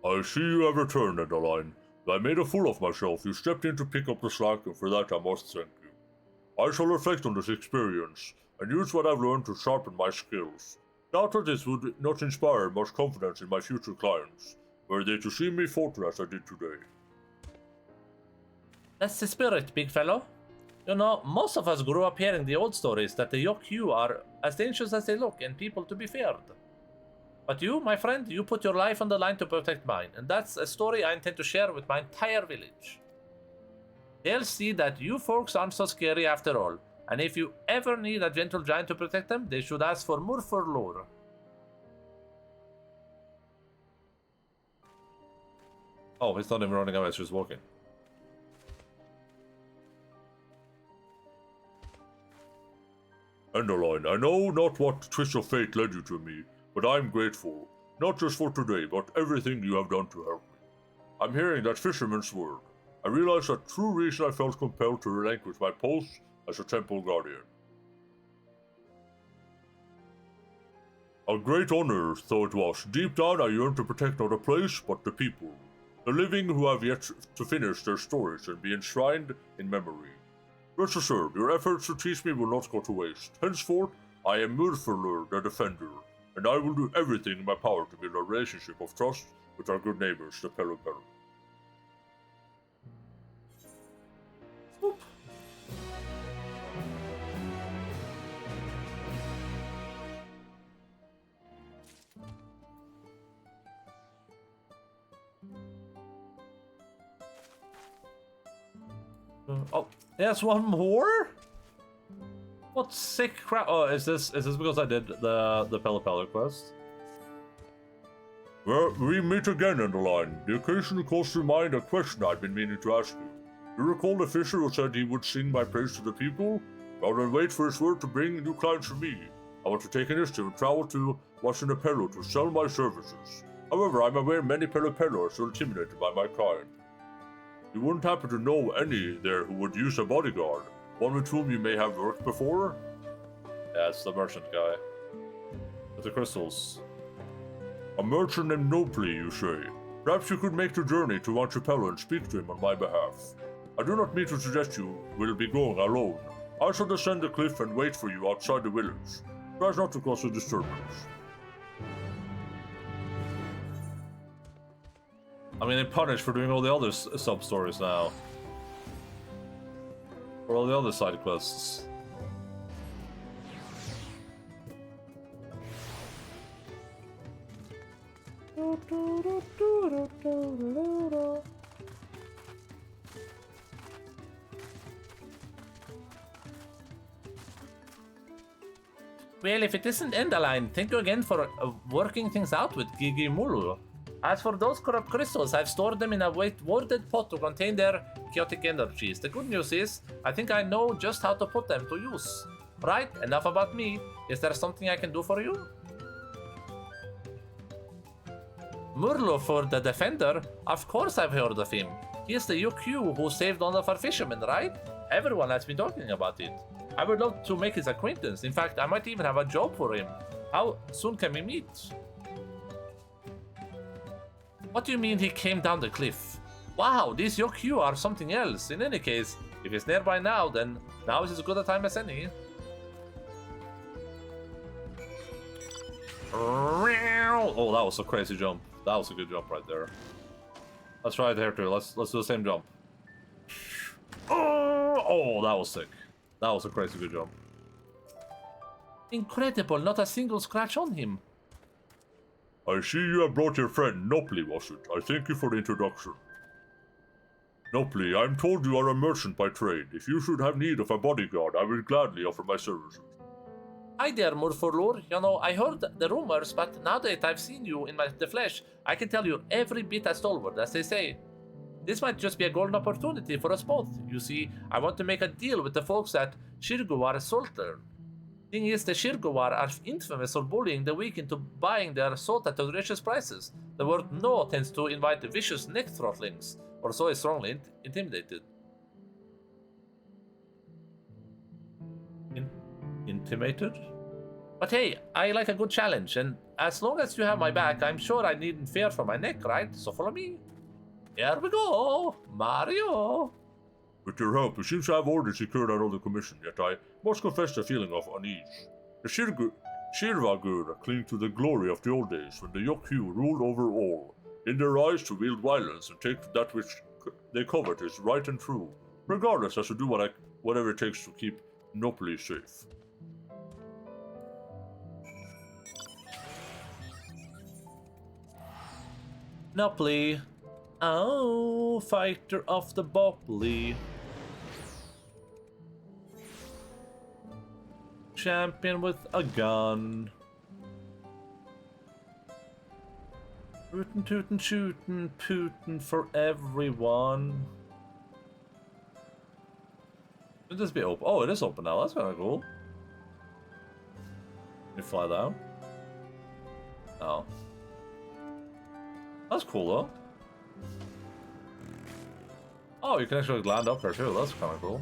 I see you have returned, Endaline. I made a fool of myself. You stepped in to pick up the slack, and for that I must thank you. I shall reflect on this experience, and use what I've learned to sharpen my skills. Doubtless this would not inspire much confidence in my future clients, were they to see me falter as I did today. That's the spirit, big fellow. You know, most of us grew up hearing the old stories that the Yokyu are as dangerous as they look and people to be feared. But you, my friend, you put your life on the line to protect mine, and that's a story I intend to share with my entire village. They'll see that you folks aren't so scary after all, and if you ever need a gentle giant to protect them, they should ask for Murfurlur. Oh, he's not even running away, he's just walking. Endaline, I know not what twist of fate led you to me, but I'm grateful, not just for today, but everything you have done to help me. I'm hearing that fisherman's word. I realize the true reason I felt compelled to relinquish my post as a temple guardian. A great honor, though it was. Deep down I yearn to protect not a place, but the people. The living who have yet to finish their stories and be enshrined in memory. Rest assured, your efforts to teach me will not go to waste. Henceforth, I am Murfurlur, the Defender, and I will do everything in my power to build a relationship of trust with our good neighbors, the Pelu Pelu. Oh, yes, one more? What sick crap? Oh, is this because I did the Pella Pella quest? Well, we meet again, Endaline. The occasion calls to mind a question I've been meaning to ask you. You recall the fisher who said he would sing my praise to the people? Rather than wait for his word to bring new clients for me, I want to take initiative and travel to Wasinapello to sell my services. However, I'm aware many Pelopello are intimidated by my kind. You wouldn't happen to know any there who would use a bodyguard, one with whom you may have worked before? Yeah, it's the merchant guy. With the crystals. A merchant named Nopli, you say? Perhaps you could make the journey to Archipelago and speak to him on my behalf. I do not mean to suggest you will be going alone. I shall descend the cliff and wait for you outside the village. Try not to cause a disturbance. I mean, I'm punished for doing all the other sub-stories now. For all the other side quests. Well, if it isn't Endaline, thank you again for working things out with Gigi Mulu. As for those corrupt crystals, I've stored them in a warded pot to contain their chaotic energies. The good news is, I think I know just how to put them to use. Right, enough about me. Is there something I can do for you? Murlo for the Defender? Of course I've heard of him. He is the UQ who saved all of our fishermen, right? Everyone has been talking about it. I would love to make his acquaintance. In fact, I might even have a job for him. How soon can we meet? What do you mean he came down the cliff? Wow, these UQ are something else. In any case, if he's nearby now, then now is as good a time as any. Oh, that was a crazy jump. That was a good jump right there. Let's try it here too. Let's do the same jump. Oh, that was sick. That was a crazy good jump. Incredible, not a single scratch on him. I see you have brought your friend Nopli, was it? I thank you for the introduction. Nopli, I'm told you are a merchant by trade. If you should have need of a bodyguard, I will gladly offer my services. Hi there, Murfurlur. You know, I heard the rumors, but now that I've seen you in the flesh, I can tell you every bit as stalwart, as they say. This might just be a golden opportunity for us both. You see, I want to make a deal with the folks at Shirguwar Salter. Thing is, the Shirguwar are infamous for bullying the weak into buying their salt at outrageous prices. The word no tends to invite vicious neck throttlings, or so is strongly intimidated. Intimated? But hey, I like a good challenge, and as long as you have my back, I'm sure I needn't fear for my neck, right? So follow me. Here we go, Mario! With your help, you seem to have already secured another commission, yet I must confess a feeling of unease. The Shirvagur cling to the glory of the old days when the Yokyu ruled over all. In their eyes to wield violence and take that which they covet is right and true. Regardless, I shall do whatever it takes to keep Nopli safe. Nopli. Oh, fighter of the Bopley. Champion with a gun. Rootin' tootin' shootin' pootin' for everyone. Should this be open? Oh, it is open now. That's kind of cool. You fly down? Oh. That's cool though. Oh, you can actually land up there too. That's kind of cool.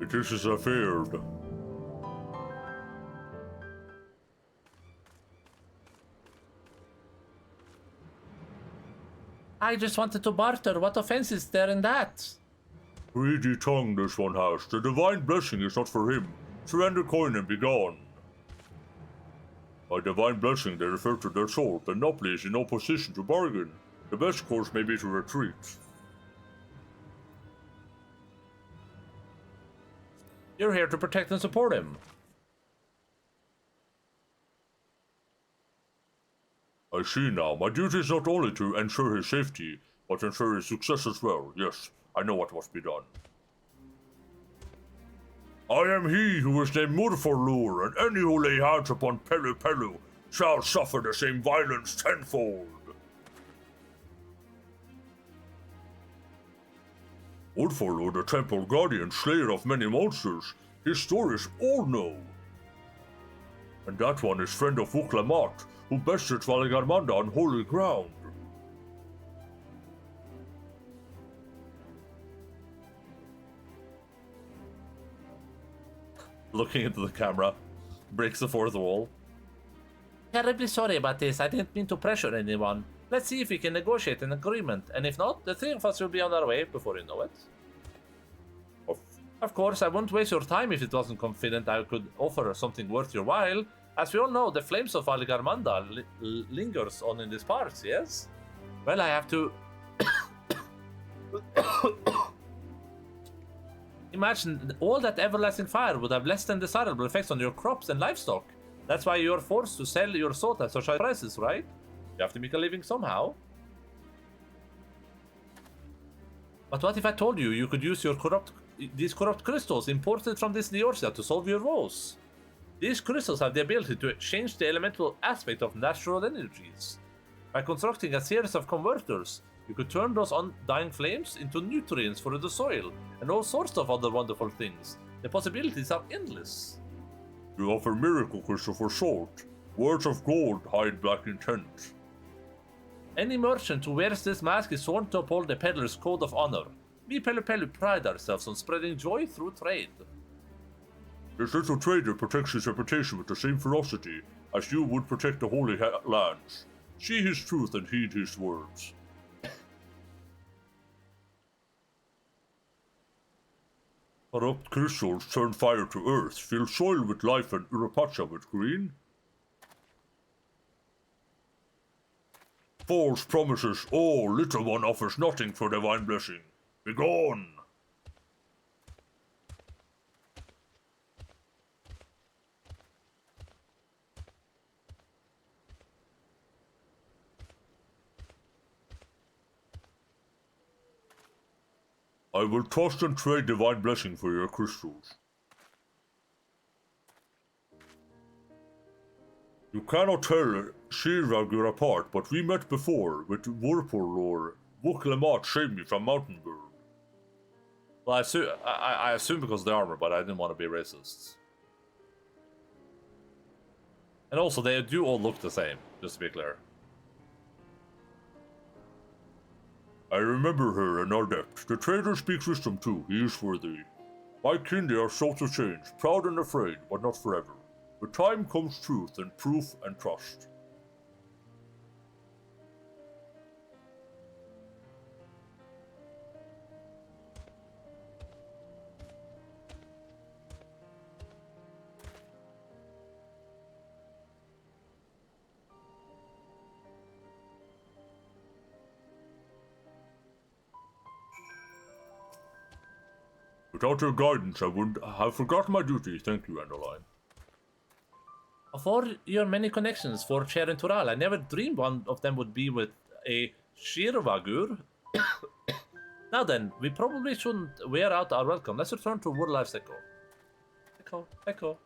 It is affared. I just wanted to barter. What offense is there in that? Greedy tongue this one has. The divine blessing is not for him. Surrender coin and be gone. By divine blessing they refer to their soul, and Nopli is in no position to bargain. The best course may be to retreat. You're here to protect and support him. I see now. My duty is not only to ensure his safety, but ensure his success as well. Yes, I know what must be done. I am he who is named Murforlur, and any who lay hands upon Pelu Pelu shall suffer the same violence tenfold. Murforlur, the temple guardian, slayer of many monsters, his stories all know. And that one is friend of Vuklamat, who bested Valigarmanda on holy ground. Looking into the camera, breaks the fourth wall. Terribly sorry about this. I didn't mean to pressure anyone. Let's see if we can negotiate an agreement, and if not, the three of us will be on our way before you know it. Of course, I wouldn't waste your time if it wasn't confident I could offer something worth your while. As we all know, the flames of Valigarmanda lingers on in these parts, yes? Well, I have to... Imagine all that everlasting fire would have less than desirable effects on your crops and livestock. That's why you're forced to sell your salt at such high prices, right? You have to make a living somehow. But what if I told you you could use your these corrupt crystals imported from this Neorsia to solve your woes? These crystals have the ability to change the elemental aspect of natural energies. By constructing a series of converters, you could turn those undying flames into nutrients for the soil and all sorts of other wonderful things. The possibilities are endless. You offer miracle crystal for salt. Words of gold hide black intent. Any merchant who wears this mask is sworn to uphold the peddler's code of honor. We Pelu Pelu pride ourselves on spreading joy through trade. This little trader protects his reputation with the same ferocity as you would protect the holy lands. See his truth and heed his words. Corrupt crystals turn fire to earth, fill soil with life and Urapacha with green. False promises, oh, little one offers nothing for divine blessing. Begone! I will trust and trade divine blessing for your crystals. You cannot tell Shirvagur apart, but we met before with Wurpurlor. Vuklamat saved me from Mountain Bird. Well, I assume because of the armor, but I didn't want to be racist. And also, they do all look the same, just to be clear. I remember her, an adept. The trader speaks wisdom too, he is worthy. My kin, they are slow to change, proud and afraid, but not forever. With time comes truth and proof and trust. Without your guidance, I would have forgotten my duty. Thank you, Endaline. Of all your many connections for Cher and Tural, I never dreamed one of them would be with a Shirvagur. Now then, we probably shouldn't wear out our welcome. Let's return to Wurlife's Echo. Echo.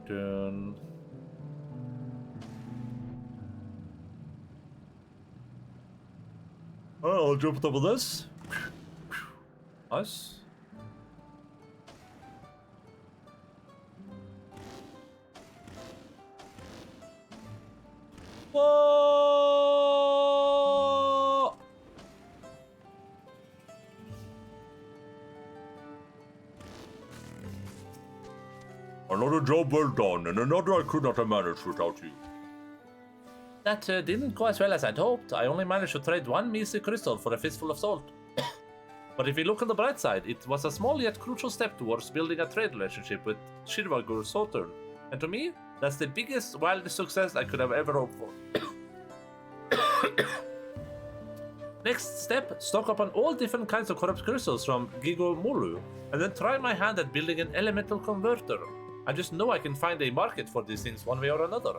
Dun. I'll jump on top of this. Nice. Whoa! Another job well done, and another I could not have managed without you. That didn't go as well as I'd hoped. I only managed to trade one measly crystal for a fistful of salt. But if you look on the bright side, it was a small yet crucial step towards building a trade relationship with Shirvagur Soturn. And to me, That's the biggest, wildest success I could have ever hoped for. Next step, stock up on all different kinds of corrupt crystals from Gigomolu, and then try my hand at building an elemental converter. I just know I can find a market for these things one way or another.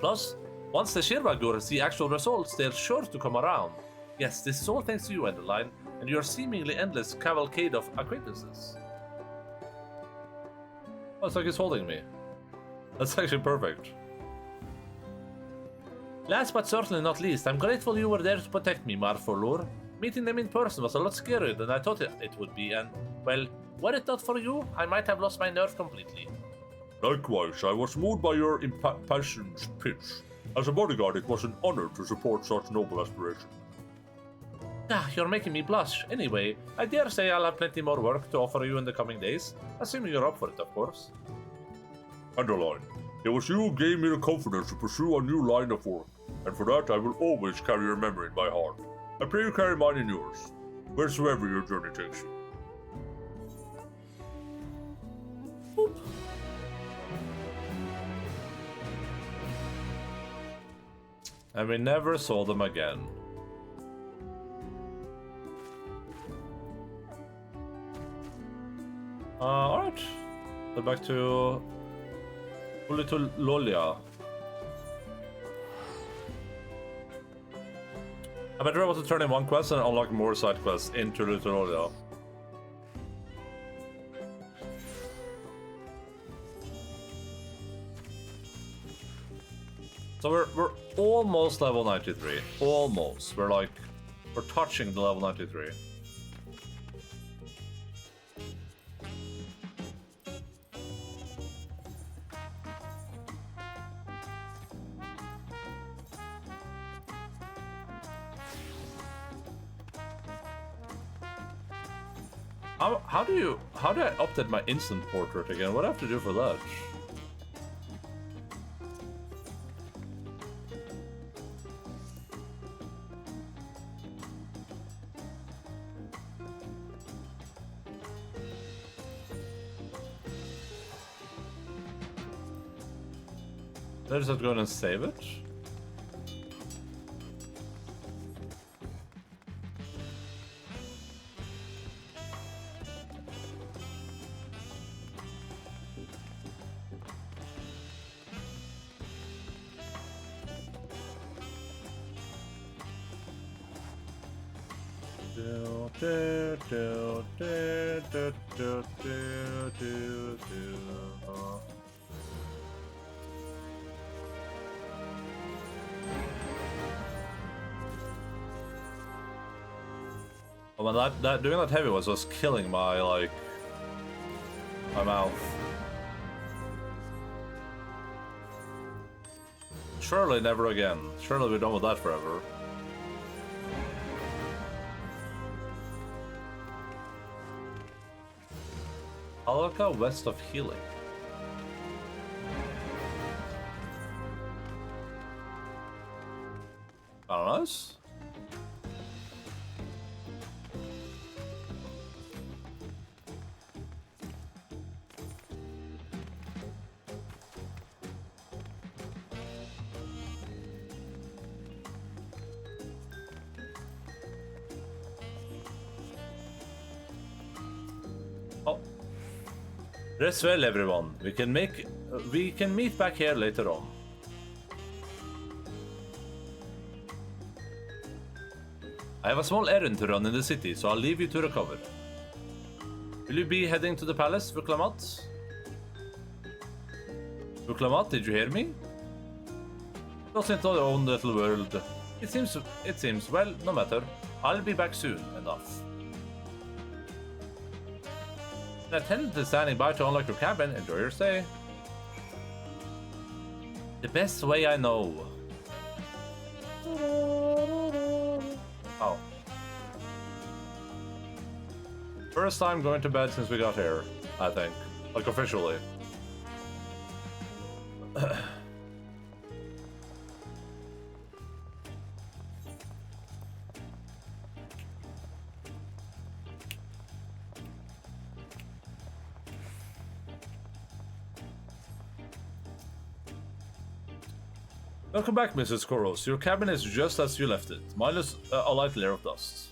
Plus, once the Shirvagur see actual results, they're sure to come around. Yes, this is all thanks to you, Endaline, and your seemingly endless cavalcade of acquaintances. Oh, it's like he's holding me. That's actually perfect. Last but certainly not least, I'm grateful you were there to protect me, Marfolur. Meeting them in person was a lot scarier than I thought it would be, and, well, were it not for you, I might have lost my nerve completely. Likewise, I was moved by your impassioned pitch. As a bodyguard, it was an honor to support such noble aspiration. Ah, you're making me blush. Anyway, I dare say I'll have plenty more work to offer you in the coming days, assuming you're up for it, of course. Endaline, it was you who gave me the confidence to pursue a new line of work, and for that I will always carry your memory in my heart. I pray you carry mine in yours, wheresoever your journey takes you. Boop. And we never saw them again. Alright. So back to Little Lolia. I better able to turn in one quest and unlock more side quests into Little Lolia. So we're almost level 93. Almost. We're touching the level 93. How do I update my instant portrait again? What do I have to do for that? Did I just have to go in and save it? Oh, man, doing that heavy was killing my my mouth. Surely never again. Surely we're done with that forever. Alaka west of healing. Nice. Rest well, everyone. We can meet back here later on. I have a small errand to run in the city, so I'll leave you to recover. Will you be heading to the palace, Vuklamat? Vuklamat, did you hear me? Not into our own little world. It seems, well, no matter. I'll be back soon enough. An attendant is standing by to unlock your cabin. Enjoy your stay. The best way I know. Oh. First time going to bed since we got here, I think. Like, officially. Welcome back, Mrs. Koros. Your cabin is just as you left it, minus a light layer of dust.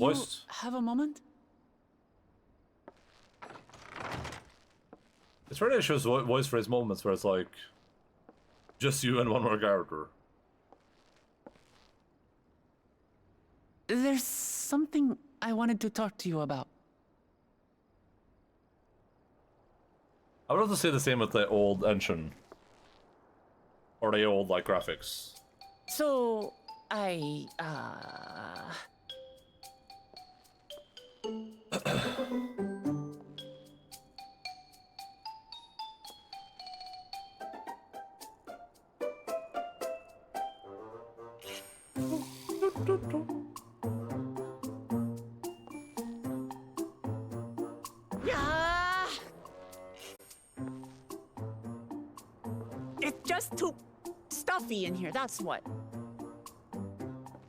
You Voice. have a moment? It's really shows voice phrase moments where it's like just you and one more character. There's something I wanted to talk to you about. I would have to say the same with the old engine. Or the old, like, graphics. So, it's just too stuffy in here, that's what.